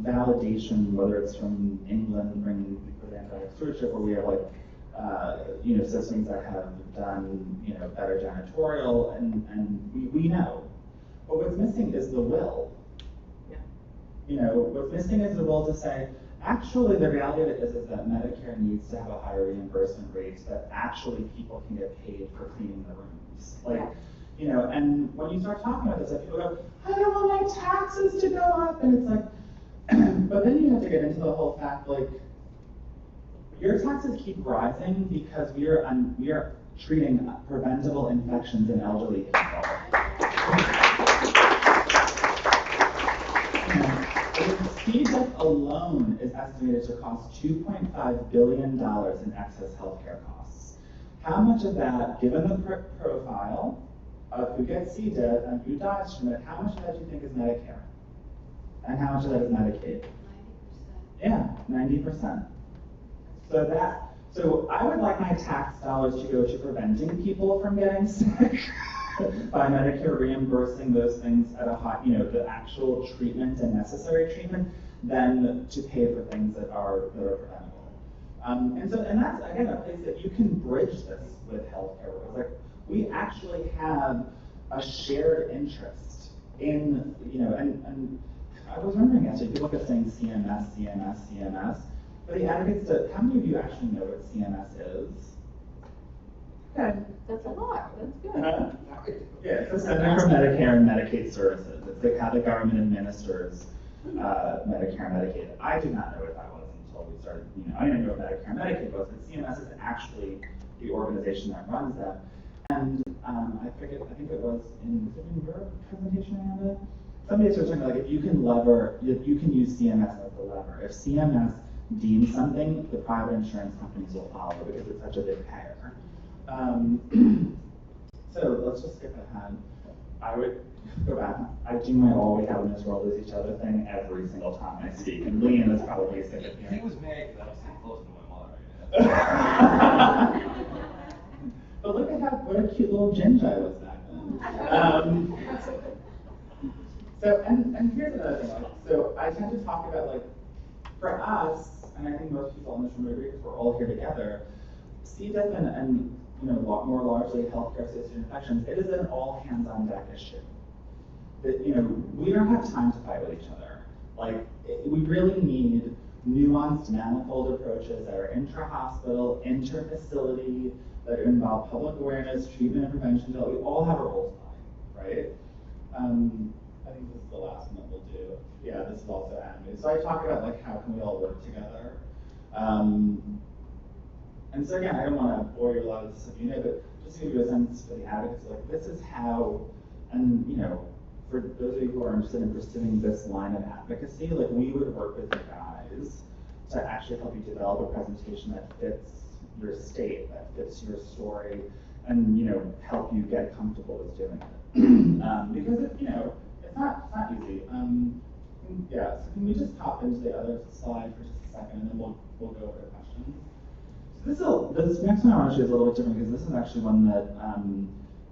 S4: validation, whether it's from England bringing the antibiotic stewardship, or we have like systems that have done better janitorial, and we know. But what's missing is the will. Yeah. What's missing is the will to say, actually, the reality of it is that Medicare needs to have a higher reimbursement rate so that actually people can get paid for cleaning the rooms. And when you start talking about this, people go, I don't want my taxes to go up, and it's like, but then you have to get into the whole fact, like, your taxes keep rising because we are treating preventable infections in elderly people. C. diff alone is estimated to cost $2.5 billion in excess healthcare costs. How much of that, given the profile of who gets C. diff and who dies from it, how much of that do you think is Medicare? And how much of that is Medicaid? 90%. Yeah, 90%. So I would like my tax dollars to go to preventing people from getting sick by Medicare reimbursing those things at a high, the actual treatment and necessary treatment, than to pay for things that are preventable. And that's again a place that you can bridge this with healthcare workers. Like we actually have a shared interest in, and I was wondering yesterday, people kept saying CMS, but the advocates, how many of you actually know what CMS is? Okay.
S6: That's a lot, that's good.
S4: Yeah, it's the Center for Medicare and Medicaid Services. It's like how the government administers Medicare and Medicaid. I did not know what that was until we started, I didn't know what Medicare and Medicaid was, but CMS is actually the organization that runs them. And I forget, I think it was in your presentation, Amanda? Somebody was saying, like, if you can use CMS as the lever. If CMS deems something, the private insurance companies will follow because it's such a big payer. So let's just skip ahead. I would go back. I do my all we have in this world is each other thing every single time I speak, and Liam is probably sick of hearing.
S2: He was mad because I was sitting close to my mother.
S4: But look at what a cute little ginger I was back then. So, and here's another thing. Like, so I tend to talk about, like, for us, and I think most people in this room agree because we're all here together, C. diff and more largely healthcare-associated infections, it is an all-hands-on-deck issue. That, we don't have time to fight with each other. Like, we really need nuanced, manifold approaches that are intra-hospital, inter-facility, that involve public awareness, treatment and prevention, that we all have a role to play, right? I think this is the last one that we'll do. Yeah, this is also animated. So I talk about, like, how can we all work together? And so again, I don't want to bore you a lot of this, but just to give you a sense for the advocates, like, this is how, and for those of you who are interested in pursuing this line of advocacy, like, we would work with you guys to actually help you develop a presentation that fits your state, that fits your story, and help you get comfortable with doing it. Because it's not easy. Yeah, so can we just hop into the other slide for just a second, and then we'll go over to questions. So this next one I want to show is a little bit different because this is actually one that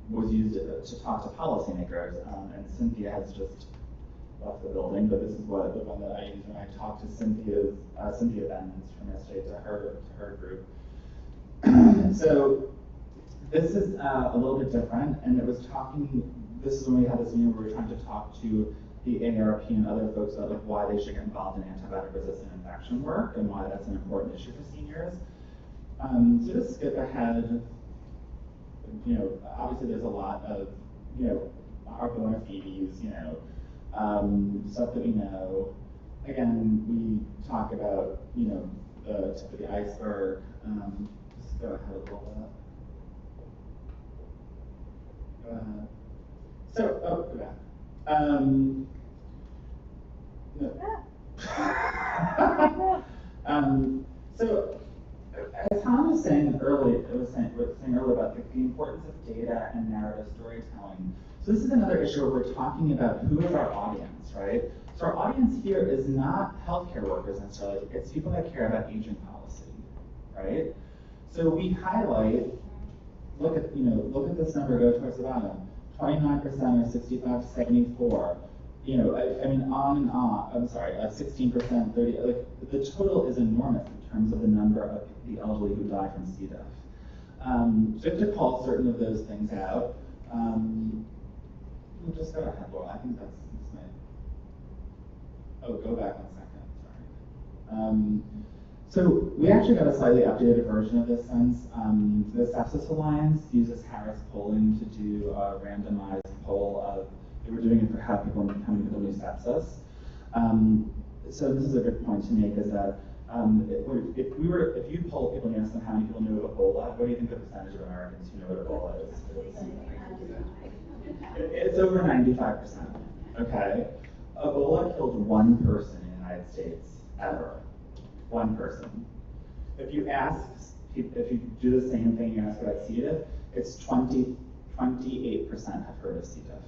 S4: was used to talk to policymakers, and Cynthia has just left the building, but this is the one that I used when I talked to Cynthia Benz from yesterday to her group. So this is a little bit different, and it was this is when we had this meeting where we were trying to talk to the AARP and other folks about, like, why they should get involved in antibiotic-resistant infection work and why that's an important issue for seniors. So just skip ahead, obviously there's a lot of, our bona fides, stuff that we know. Again, we talk about, the tip of the iceberg. Just go ahead a little bit. Go ahead. So, go back. So, as Tom was saying earlier, about the importance of data and narrative storytelling. So this is another issue where we're talking about who is our audience, right? So our audience here is not healthcare workers necessarily, it's people that care about aging policy, right? So we highlight, look at this number, go towards the bottom, 29% are 65 to 74. I mean, on and on. I'm sorry, 16%, 30. Like, the total is enormous in terms of the number of the elderly who die from C. diff. So you have to call certain of those things out. We'll just go ahead, Laura. I think that's my. Oh, go back 1 second. Sorry. So we actually got a slightly updated version of this since the Sepsis Alliance uses Harris polling to do a randomized poll of. They were doing it for how many people knew sepsis. So this is a good point to make, is that if you poll people and ask them how many people knew of Ebola, what do you think the percentage of Americans who know what Ebola is? It's over 95%. Okay, Ebola killed 1 person in the United States ever. 1 person. If you do the same thing you ask about C. diff, it's 28% have heard of C. diff.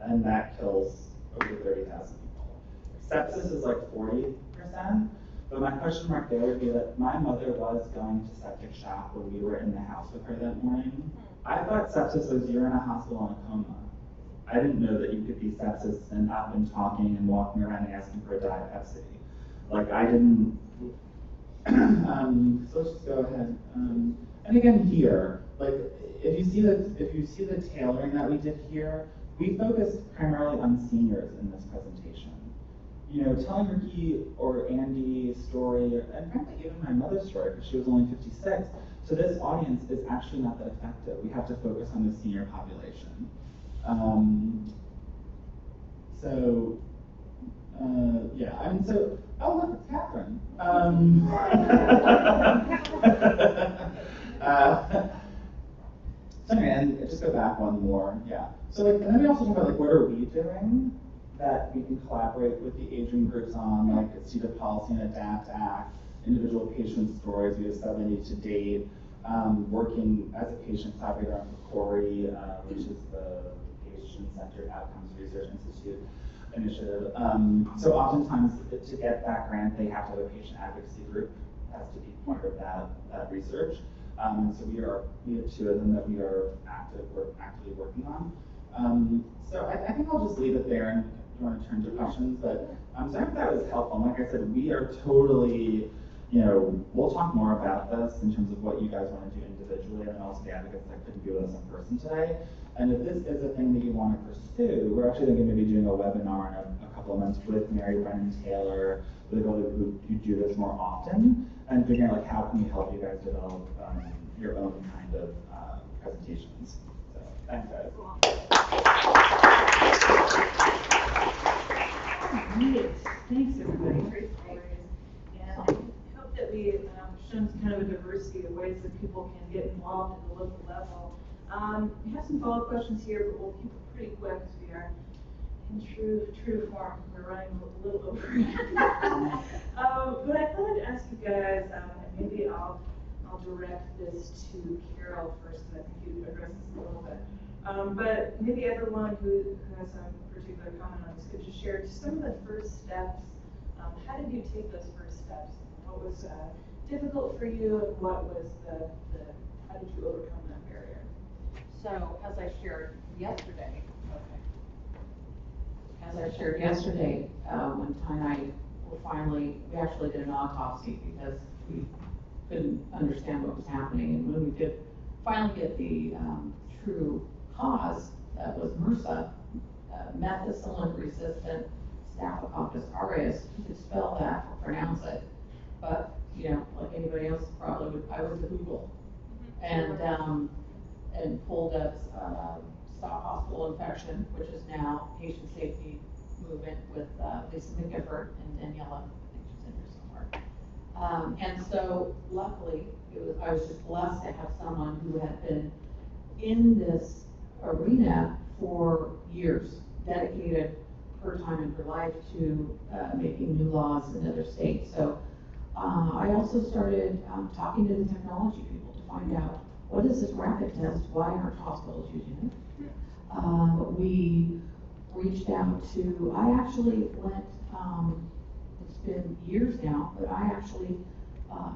S4: And that kills over 30,000 people. Sepsis is like 40%, but my question mark there would be that my mother was going to septic shock when we were in the house with her that morning. I thought sepsis was you're in a hospital in a coma. I didn't know that you could be sepsis and up and talking and walking around and asking for a Diet Pepsi. Like, I didn't. So let's just go ahead. And again here, like, if you see the tailoring that we did here, we focused primarily on seniors in this presentation. Telling Ricky or Andy's story, and frankly even my mother's story, because she was only 56. So this audience is actually not that effective. We have to focus on the senior population. Yeah, I mean, so, oh look, it's Catherine. So anyway, So like, and then we also talk about like, what are we doing that we can collaborate with the aging groups on, like CEDA Policy and ADAPT Act, individual patient stories. We have 70 to date, working as a patient collaborator on CORI, which is the Patient-Centered Outcomes Research Institute initiative. So oftentimes to get that grant, they have to have a patient advocacy group, has to be part of that research. So we have 2 of them that we're actively working on. So I think I'll just leave it there and if you want to turn to questions, but so I hope that was helpful. And like I said, we are totally, we'll talk more about this in terms of what you guys want to do individually and also the advocates that couldn't be with us in person today. And if this is a thing that you want to pursue, we're actually going to be doing a webinar in a couple of months with Mary Brennan Taylor, with people who do this more often, and figuring out like how can we help you guys develop your own kind of presentations. So thanks, guys.
S1: Great. Thanks, everybody. Great stories. And I hope that we've shown kind of a diversity of ways that people can get involved at the local level. We have some follow-up questions here, but we'll keep it pretty quick because we are in true form. We're running a little over. But I thought I'd ask you guys, and maybe I'll direct this to Carol first, because I think you addressed this a little bit. But maybe everyone who has some particular comment on this could just share some of the first steps. How did you take those first steps? What was difficult for you, and what was how did you overcome that barrier?
S6: So, as I shared yesterday, when Ty and I we actually did an autopsy because we couldn't understand what was happening. And when we did finally get the true cause, that was MRSA, methicillin-resistant Staphylococcus aureus. You could spell that or pronounce it, but like anybody else probably would, I was a Google and pulled up stop hospital infection, which is now patient safety movement with Lisa McGifford and Daniela. I think she's in here somewhere. And so luckily, I was just blessed to have someone who had been in this arena for years, dedicated her time in her life to making new laws in other states. So I also started talking to the technology people to find out, what is this rapid test? Why aren't hospitals using it? We reached out to, I actually went, it's been years now, but I actually,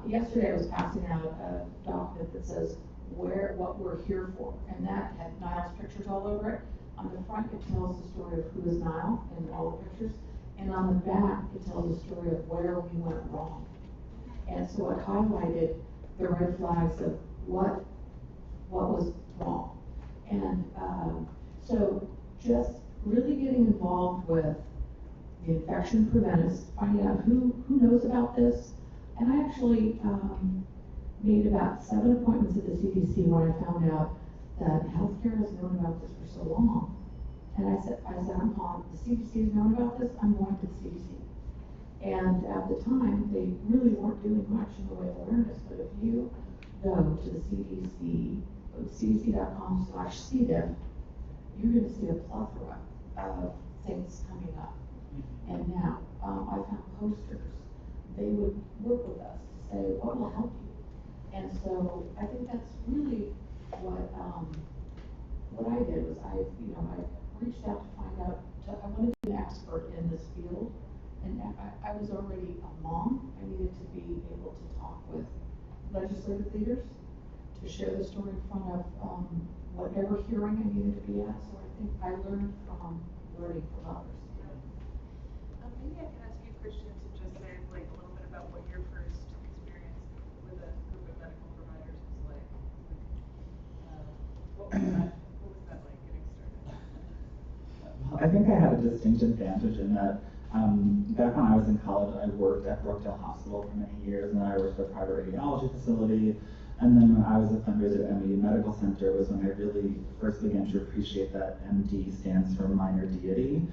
S6: yesterday I was passing out a document that says what we're here for, and that had Niall's pictures all over it. On the front, it tells the story of who is Niall in all the pictures, and on the back, it tells the story of where we went wrong. And so it highlighted the red flags of what was wrong. And so just really getting involved with the infection preventives, finding out who knows about this. And I actually made about 7 appointments at the CDC when I found out that healthcare has known about this for so long. And I said, the CDC has known about this, I'm going to the CDC. And at the time, they really weren't doing much in the way of awareness. But if you go to the CDC, cdc.com/cdiff, you're going to see a plethora of things coming up. And now, I found posters. They would work with us to say, what will help you? And so I think that's really what I did was I reached out to find out, I wanted to be an expert in this field. And I was already a mom. I needed to be able to talk with legislative leaders, to share the story in front of whatever hearing I needed to be at. So I think I learned from learning from others.
S5: Maybe I can ask you, Christian, to just say like a little bit about what your first experience with a group of medical providers was like. What was that like getting started?
S4: I think I had a distinct advantage in that back when I was in college, I worked at Brookdale Hospital for many years, and then I worked at a private radiology facility. And then when I was a fundraiser at MD Medical Center was when I really first began to appreciate that MD stands for minor deity,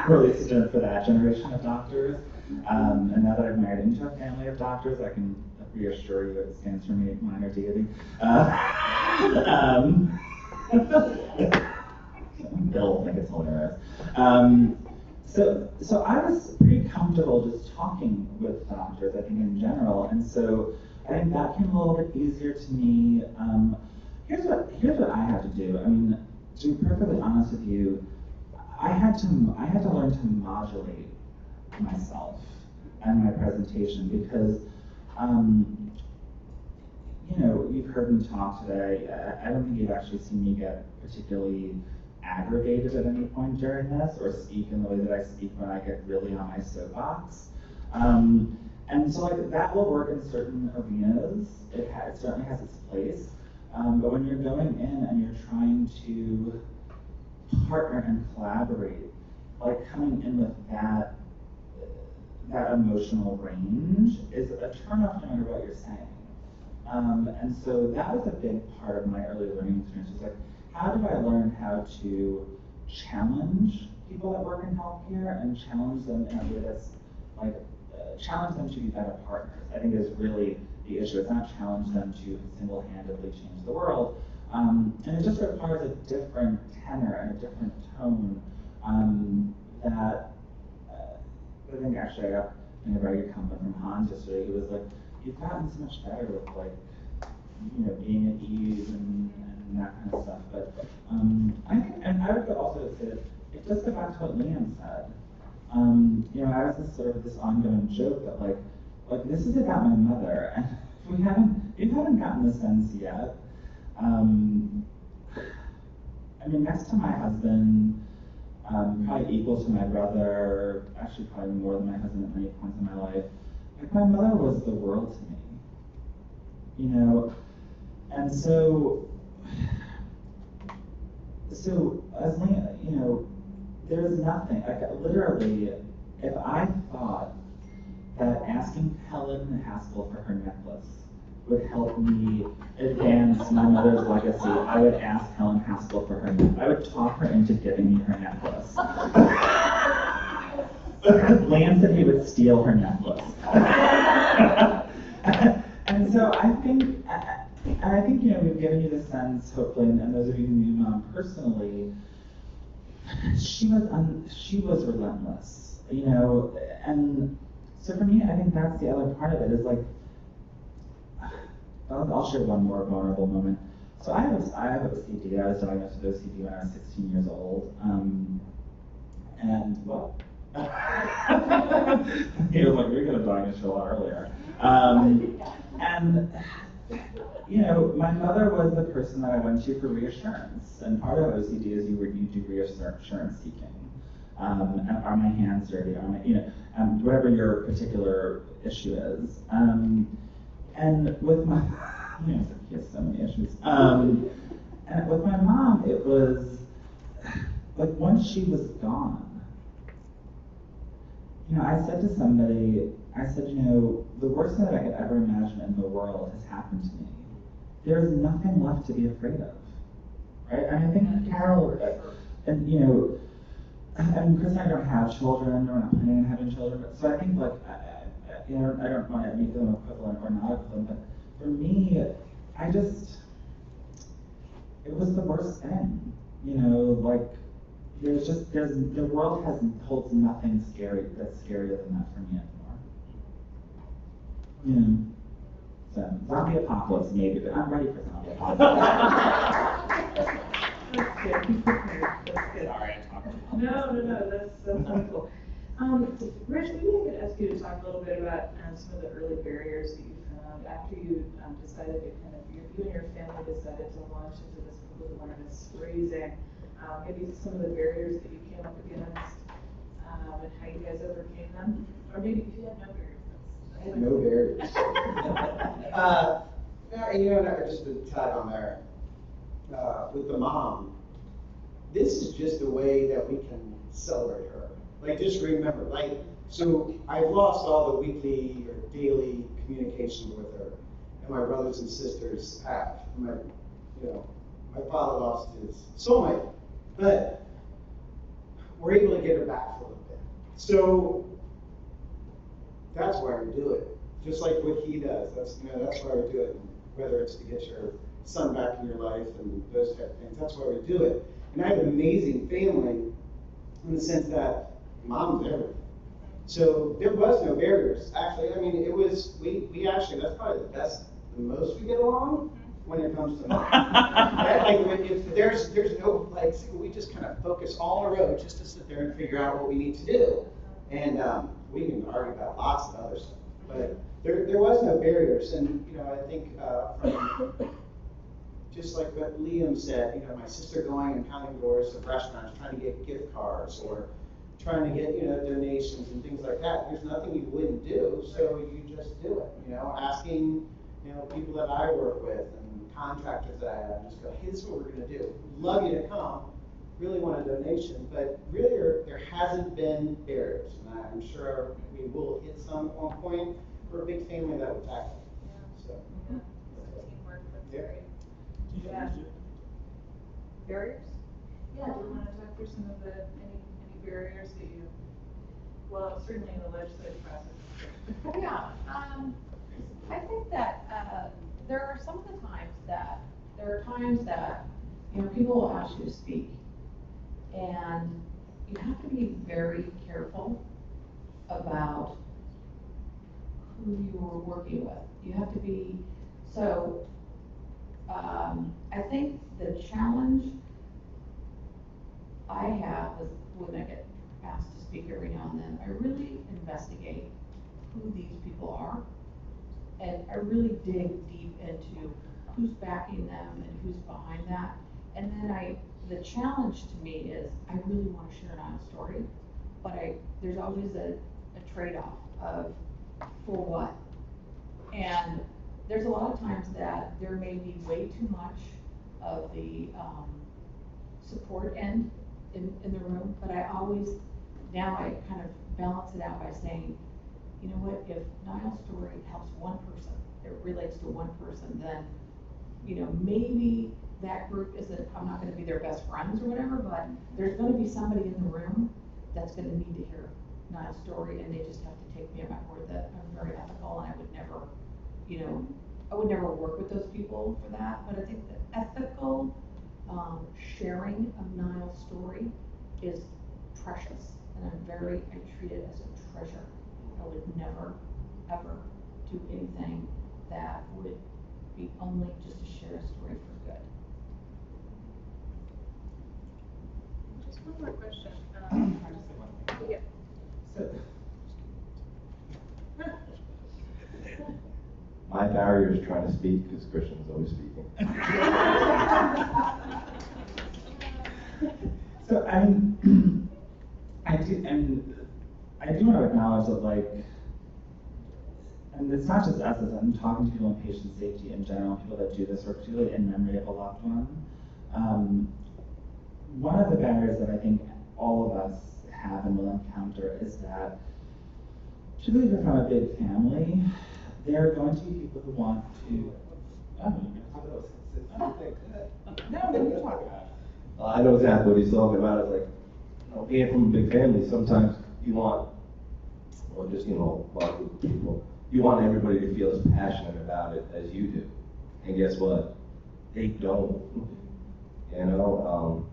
S4: really stood for that generation of doctors. And now that I've married into a family of doctors, I can reassure you it stands for minor deity. Bill will think it's hilarious. So I was pretty comfortable just talking with doctors, I think, in general, and so I think that came a little bit easier to me. Here's what I had to do. I mean, to be perfectly honest with you, I had to learn to modulate myself and my presentation because, you've heard me talk today. I don't think you've actually seen me get particularly aggravated at any point during this or speak in the way that I speak when I get really on my soapbox. And so like that will work in certain arenas. It certainly has its place. But when you're going in and you're trying to partner and collaborate, like coming in with that emotional range is a turnoff no matter what you're saying. And so that was a big part of my early learning experience. Was like, how do I learn how to challenge people that work in healthcare and challenge them in a way that's like, challenge them to be better partners. I think is really the issue. It's not challenge them to single-handedly change the world. And it just requires a different tenor and a different tone that I think actually I got a very good compliment from Hans yesterday. He was like, you've gotten so much better with like, being at ease and that kind of stuff. But I think, and I would also say that it does go back to what Liam said. I was this sort of this ongoing joke that like this is about my mother, and if you haven't gotten the sense yet. Next to my husband, probably equal to my brother, actually probably more than my husband at many points in my life. Like my mother was the world to me, and so as Liam, there's nothing, like literally, if I thought that asking Helen Haskell for her necklace would help me advance my mother's legacy, I would ask Helen Haskell for her necklace. I would talk her into giving me her necklace. Lance said he would steal her necklace. And so I think, we've given you the sense, hopefully, and those of you who knew Mom personally, she was relentless, and so for me, I think that's the other part of it, is like, I'll share one more vulnerable moment. So I have OCD. I was diagnosed with OCD when I was 16 years old, and well, he was like, "You're going to diagnose you a lot earlier," and my mother was the person that I went to for reassurance, and part of OCD is you do reassurance seeking. Are my hands dirty? Are my, whatever your particular issue is. And with my, he has so many issues. And with my mom, it was like once she was gone, I said to somebody, the worst thing that I could ever imagine in the world has happened to me. There's nothing left to be afraid of, right? And I think Carol, and Chris and I don't have children, we're not planning on having children, but so I think like, I don't want to make them equivalent or not equivalent, but for me, it was the worst thing, like, the world holds nothing scary that's scarier than that for me anymore. So, zombie apocalypse maybe, but I'm ready for zombie apocalypse.
S1: That's good, be prepared, that's good.
S4: Sorry, I talked about
S1: No, that's wonderful. Rich, maybe I could ask you to talk a little bit about some of the early barriers that you found after you decided to you and your family decided to launch into this public awareness raising. Maybe some of the barriers that you came up against and how you guys overcame them, or maybe if you had no barriers.
S3: I had no barriers. Just to tag on there, with the mom, this is just a way that we can celebrate her. Like, just remember, so I've lost all the weekly or daily communication with her, and my brothers and sisters have. My father lost his soulmate, but we're able to get her back for a little bit. So that's why we do it. Just like what he does, that's why we do it. Whether it's to get your son back in your life and those type of things. That's why we do it. And I have an amazing family in the sense that mom's everything. So there was no barriers. Actually, I mean, it was, we actually, that's probably the most we get along when it comes to money. Right? Like, if there's no, like, we just kind of focus all on the road just to sit there and figure out what we need to do. And we can argue about lots of other stuff. But there was no barriers. And, you know, I think from just like what Liam said, you know, my sister going and pounding doors of restaurants, trying to get gift cards or trying to get, you know, donations and things like that. There's nothing you wouldn't do, so you just do it. You know, asking, you know, people that I work with and contractors that I have, just go, hey, this is what we're going to do. Love you to come. Really want a donation, but really there hasn't been barriers, and I'm sure we will hit some at one point. We're a big family that would tackle.
S5: Yeah.
S3: So.
S5: Yeah, it's teamwork, that's
S3: Yeah.
S5: great.
S1: Yeah.
S5: Barriers?
S6: Yeah.
S5: Do you want to talk through some of any barriers that you, well, certainly in the legislative process.
S6: Yeah, I think that there are times that, you know, people will ask you to speak, and you have to be very careful about who you're working with. You have to be, so, I think the challenge I have is when I get asked to speak every now and then, I really investigate who these people are. And I really dig deep into who's backing them and who's behind that. And then the challenge to me is, I really want to share an honest story, but there's always a trade-off of, for what? And there's a lot of times that there may be way too much of the support end in the room, but now I kind of balance it out by saying, you know what, if Niall's story helps one person, it relates to one person, then, you know, maybe that group isn't, I'm not gonna be their best friends or whatever, but there's gonna be somebody in the room that's gonna need to hear Niall's story, and they just have to take me at my word that I'm very ethical, and I would never, you know, I would never work with those people for that, but I think the ethical sharing of Niall's story is precious, and I treat it as a treasure. I would never, ever do anything that would be only just to share a story for good.
S5: Just one more question.
S4: Can I just say one thing?
S5: Yeah.
S4: So,
S2: My barrier is trying to speak because Christian is always speaking.
S4: so I do want to acknowledge that, like, and it's not just us, as I'm talking to people in patient safety in general, people that do this work, particularly in memory of a loved one. One of the barriers that I think all of us have and will encounter is that, particularly if you're from a big family, there are going to be people who want to. No, you talk about it.
S2: I know exactly what he's talking about. It's like, you know, being from a big family, sometimes you want, or just, you know, a lot of people, you want everybody to feel as passionate about it as you do. And guess what? They don't. You know,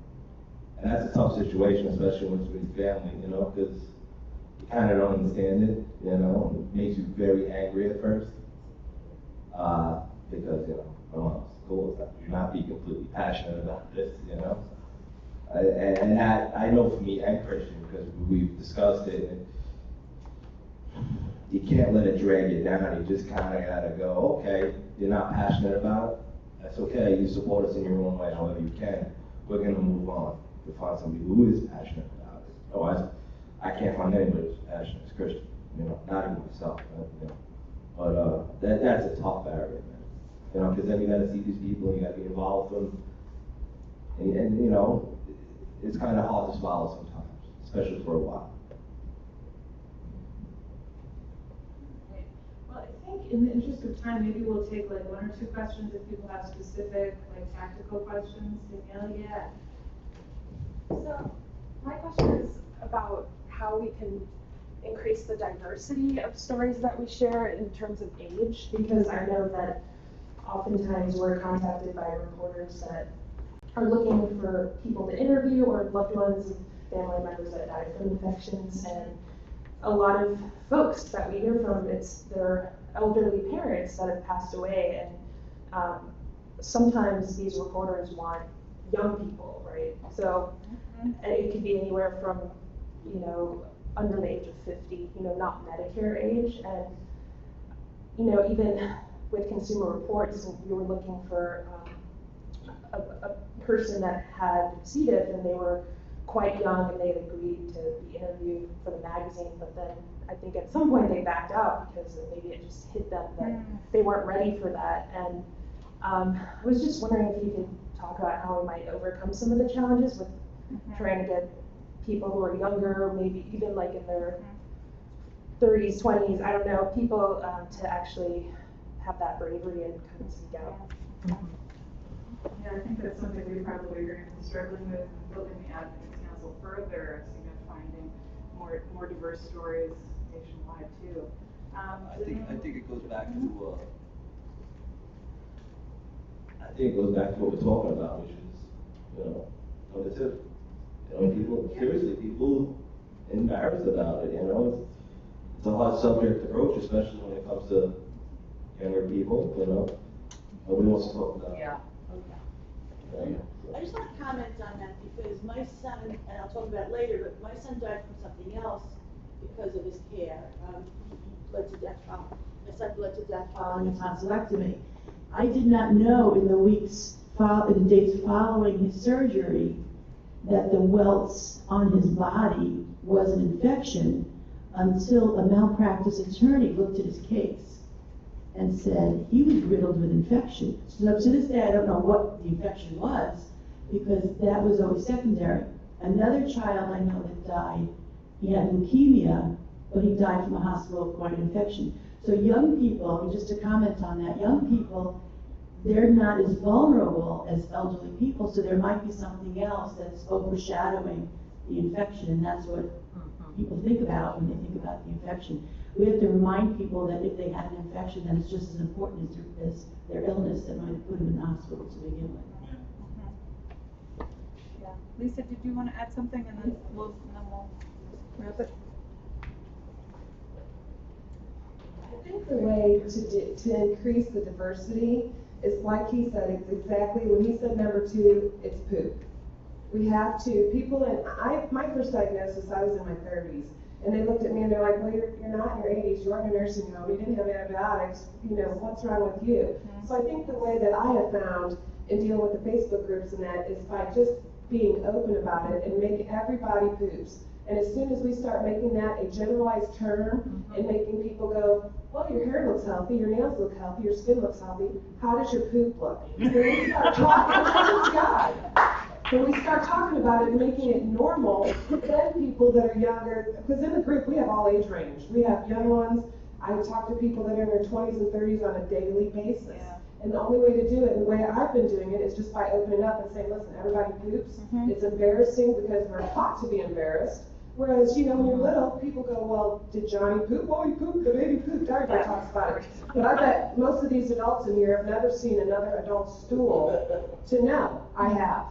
S2: and that's a tough situation, especially when it's with family, you know, because you kind of don't understand it, you know, it makes you very angry at first. Because, you know, my mom's cool, do not be completely passionate about this, you know. And that, I know for me and Christian, because we've discussed it, and you can't let it drag you down. You just kind of got to go, okay, you're not passionate about it, that's okay. You support us in your own way, however you can. We're going to move on to find somebody who is passionate about it. Otherwise, I can't find anybody who's passionate as Christian, you know, not even myself, you know. But that's a tough barrier, man. You know, because then you got to see these people, and you got to be involved with them, and you know, it's kind of hard to swallow sometimes, especially for a while.
S1: Right. Well, I think in the interest of time, maybe we'll take like one or two questions if people have specific, like tactical questions. Danielle, yeah.
S9: So my question is about how we can increase the diversity of stories that we share in terms of age, because I know that oftentimes we're contacted by reporters that are looking for people to interview or loved ones, family members that died from infections, and a lot of folks that we hear from, it's their elderly parents that have passed away, and sometimes these reporters want young people, right? So it could be anywhere from, you know, under the age of 50, you know, not Medicare age, and, you know, even with Consumer Reports, we were looking for a person that had C. diff, and they were quite young, and they had agreed to be interviewed for the magazine, but then I think at some point they backed out because maybe it just hit them that they weren't ready for that. And I was just wondering if you could talk about how we might overcome some of the challenges with trying to get people who are younger, maybe even like in their 30s, 20s, I don't know, people to actually have that bravery and kind of speak out.
S1: Yeah, I think that's something we probably are going to be struggling with, building the advocacy council further, so, you know, finding more diverse stories nationwide too.
S2: I think it goes back to what we're talking about, which is, you know, number two. You know, people, seriously, people embarrassed about it, you know. It's a hard subject to broach, especially when it comes to younger people, you know. Nobody wants to talk about it.
S10: Yeah.
S2: Right?
S10: I just want to comment on that because my son, and I'll talk about it later, but my son died from something else because of his care. He bled to death. My son bled to death following a tonsillectomy. I did not know in the days following his surgery that the welts on his body was an infection until a malpractice attorney looked at his case and said he was riddled with infection. So to this day, I don't know what the infection was because that was always secondary. Another child I know that died, he had leukemia, but he died from a hospital-acquired infection. So young people, just to comment on that, young people, they're not as vulnerable as elderly people, so there might be something else that's overshadowing the infection, and that's what people think about when they think about the infection. We have to remind people that if they had an infection, then it's just as important as their illness that might have put them in the hospital to begin with.
S5: Yeah. Lisa, did you want to add something, and then we'll wrap it?
S11: I think the way to increase the diversity is, like he said, it's exactly, when he said number two, it's poop. We have to, people, and my first diagnosis, I was in my 30s, and they looked at me and they're like, well, you're not in your 80s, you're in a nursing home, you didn't have antibiotics, you know, what's wrong with you? So I think the way that I have found in dealing with the Facebook groups and that is by just being open about it and making everybody poops. And as soon as we start making that a generalized term and making people go, well, your hair looks healthy, your nails look healthy, your skin looks healthy, how does your poop look? When we start talking, praise God. When we start talking about it and making it normal, then people that are younger, because in the group we have all age range. We have young ones. I talk to people that are in their 20s and 30s on a daily basis. Yeah. And the only way to do it, and the way I've been doing it, is just by opening up and saying, listen, everybody poops. It's embarrassing because we're taught to be embarrassed. Whereas, you know, when you're little, people go, well, did Johnny poop? Oh, he pooped, the baby pooped. Everybody talks about it. But I bet most of these adults in here have never seen another adult stool to know. I have.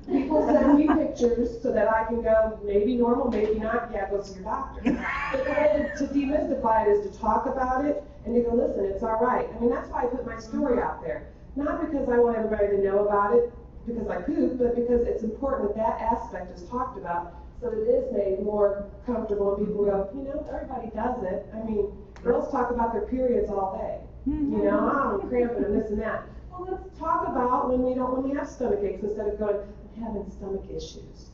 S11: People send me pictures so that I can go, maybe normal, maybe not, yeah, go see your doctor. But the way to demystify it is to talk about it and to go, listen, it's all right. I mean, that's why I put my story out there. Not because I want everybody to know about it, because I poop, but because it's important that that aspect is talked about so that it is made more comfortable and people go, you know, everybody does it. I mean, girls talk about their periods all day. You know, I'm cramping and this and that. Well, let's talk about when we have stomach aches instead of going, I'm having stomach issues.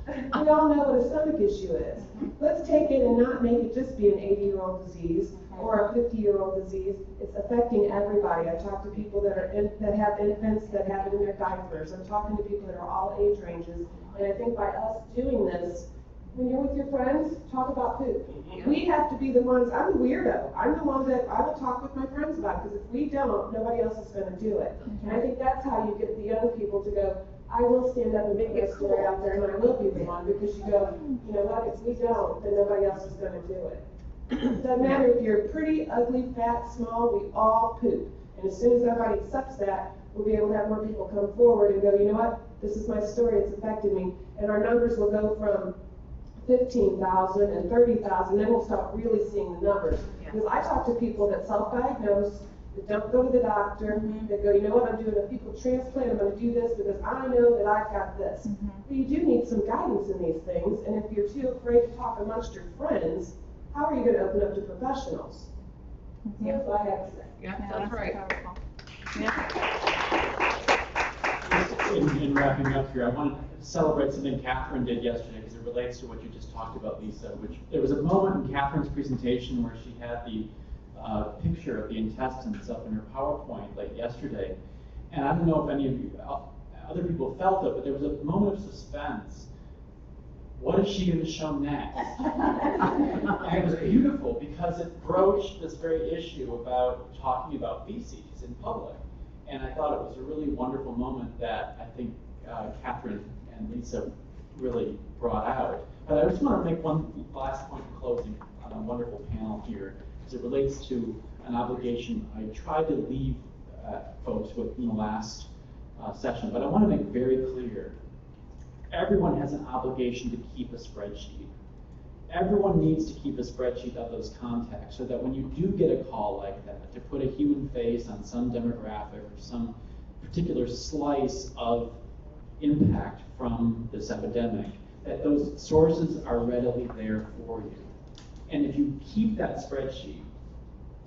S11: We all know what a stomach issue is. Let's take it and not make it just be an 80-year-old disease or a 50-year-old disease. It's affecting everybody. I talk to people that have infants that have it in their diapers. I'm talking to people that are all age ranges. And I think by us doing this, when you're with your friends, talk about poop. We have to be the ones, I'm the weirdo. I'm the one that I will talk with my friends about, because if we don't, nobody else is going to do it. And I think that's how you get the young people to go, I will stand up and make my story out there, and I will be the one, because you go, you know what, if we don't, then nobody else is going to do it. It doesn't matter if you're pretty, ugly, fat, small, we all poop. And as soon as everybody accepts that, we'll be able to have more people come forward and go, you know what, this is my story, it's affected me. And our numbers will go from 15,000 and 30,000, then we'll start really seeing the numbers. Because I talk to people that self-diagnose, that don't go to the doctor, that go, you know what, I'm doing a fecal transplant, I'm gonna do this because I know that I've got this. But you do need some guidance in these things, and if you're too afraid to talk amongst your friends, how are you gonna open up to professionals? That's what I have to say.
S6: Yeah, that's right.
S12: In wrapping up here, I want to celebrate something Catherine did yesterday because it relates to what you just talked about, Lisa. Which there was a moment in Catherine's presentation where she had the picture of the intestines up in her PowerPoint like yesterday, and I don't know if any of you other people felt it, but there was a moment of suspense. What is she going to show next? And it was beautiful because it broached this very issue about talking about feces in public. And I thought it was a really wonderful moment that I think Catherine and Lisa really brought out. But I just want to make one last point in closing on a wonderful panel here, as it relates to an obligation I tried to leave folks with in the last session. But I want to make very clear, everyone has an obligation to keep a spreadsheet. Everyone needs to keep a spreadsheet of those contacts so that when you do get a call like that, to put a human face on some demographic or some particular slice of impact from this epidemic, that those sources are readily there for you. And if you keep that spreadsheet,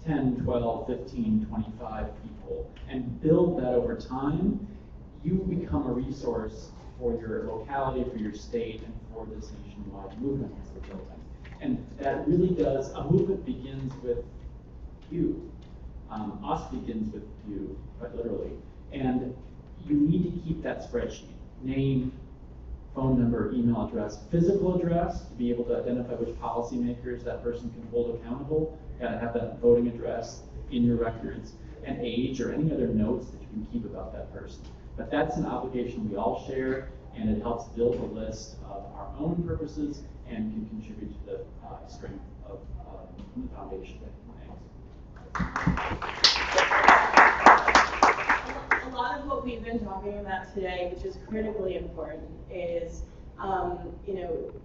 S12: 10, 12, 15, 25 people, and build that over time, you become a resource for your locality, for your state, and for this nationwide movement that we're building. And that really does, a movement begins with you. Us begins with you, quite literally. And you need to keep that spreadsheet. Name, phone number, email address, physical address, to be able to identify which policymakers that person can hold accountable. You gotta have that voting address in your records, and age or any other notes that you can keep about that person. But that's an obligation we all share, and it helps build a list of our own purposes and can contribute to the strength of the foundation that
S13: A lot of what we've been talking about today, which is critically important, is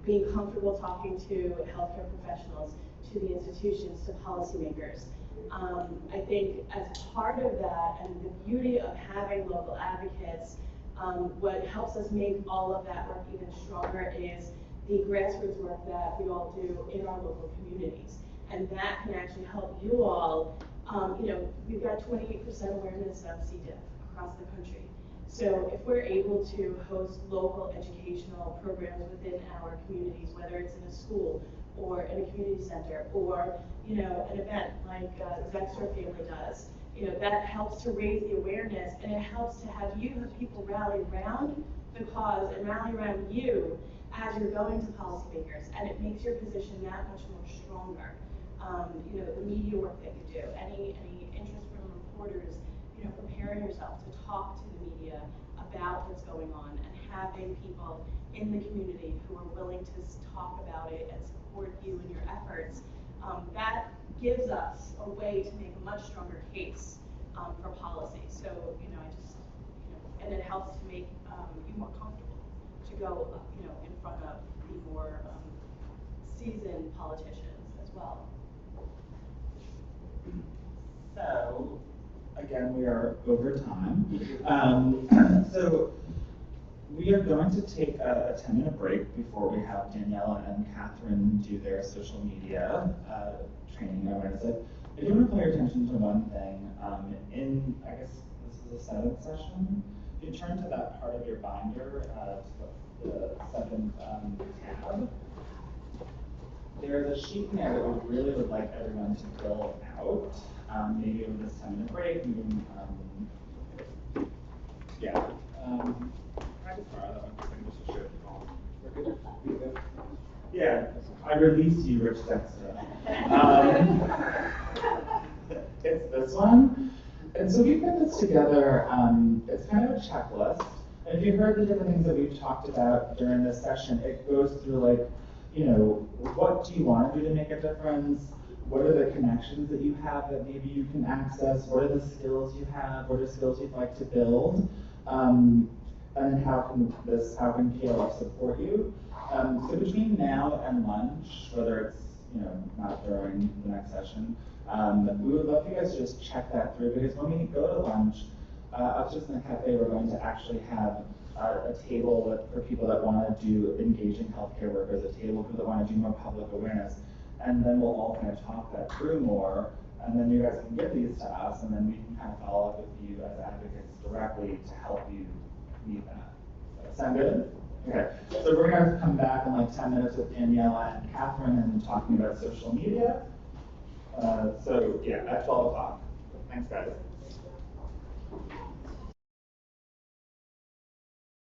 S13: being comfortable talking to healthcare professionals, to the institutions, to policymakers. I think as part of that, and the beauty of having local advocates, what helps us make all of that work even stronger is the grassroots work that we all do in our local communities. And that can actually help you all. We've got 28% awareness of C. diff across the country. So if we're able to host local educational programs within our communities, whether it's in a school or in a community center or an event like the Dexter family does, that helps to raise the awareness, and it helps to have people rally around the cause and rally around you as you're going to policymakers, and it makes your position that much more stronger. The media work that you do, any interest from reporters, preparing yourself to talk to the media about what's going on and having people in the community who are willing to talk about it and support you in your efforts, that gives us a way to make a much stronger case for policy. So, and it helps to make you more comfortable to go, in front of the more seasoned politicians as well.
S4: So, again, we are over time. So we are going to take a 10-minute break before we have Daniela and Catherine do their social media training and awareness. I do want to call your attention to one thing. I guess this is the 7th session. If you turn to that part of your binder, to the 7th tab, there's a sheet in there that we really would like everyone to fill out. Maybe over this 10-minute break, yeah. I just borrow that one because I can just show it. Yeah, I released you, Rich Dexter. It's this one. And so we put this together, it's kind of a checklist. And if you heard the different things that we've talked about during this session, it goes through what do you want to do to make a difference? what are the connections that you have that maybe you can access? What are the skills you have? What are skills you'd like to build? And then how can KLF support you? So between now and lunch, whether it's not during the next session, we would love for you guys to just check that through, because when we go to lunch, upstairs in the cafe, we're going to actually have a table for people that want to do engaging healthcare workers, a table for people that want to do more public awareness, and then we'll all kind of talk that through more, and then you guys can give these to us, and then we can kind of follow up with you as advocates directly to help you meet that. Does that sound good? Okay, so we're going to come back in like 10 minutes with Daniela and Catherine and talking about social media. So yeah, at 12 o'clock. Thanks, guys.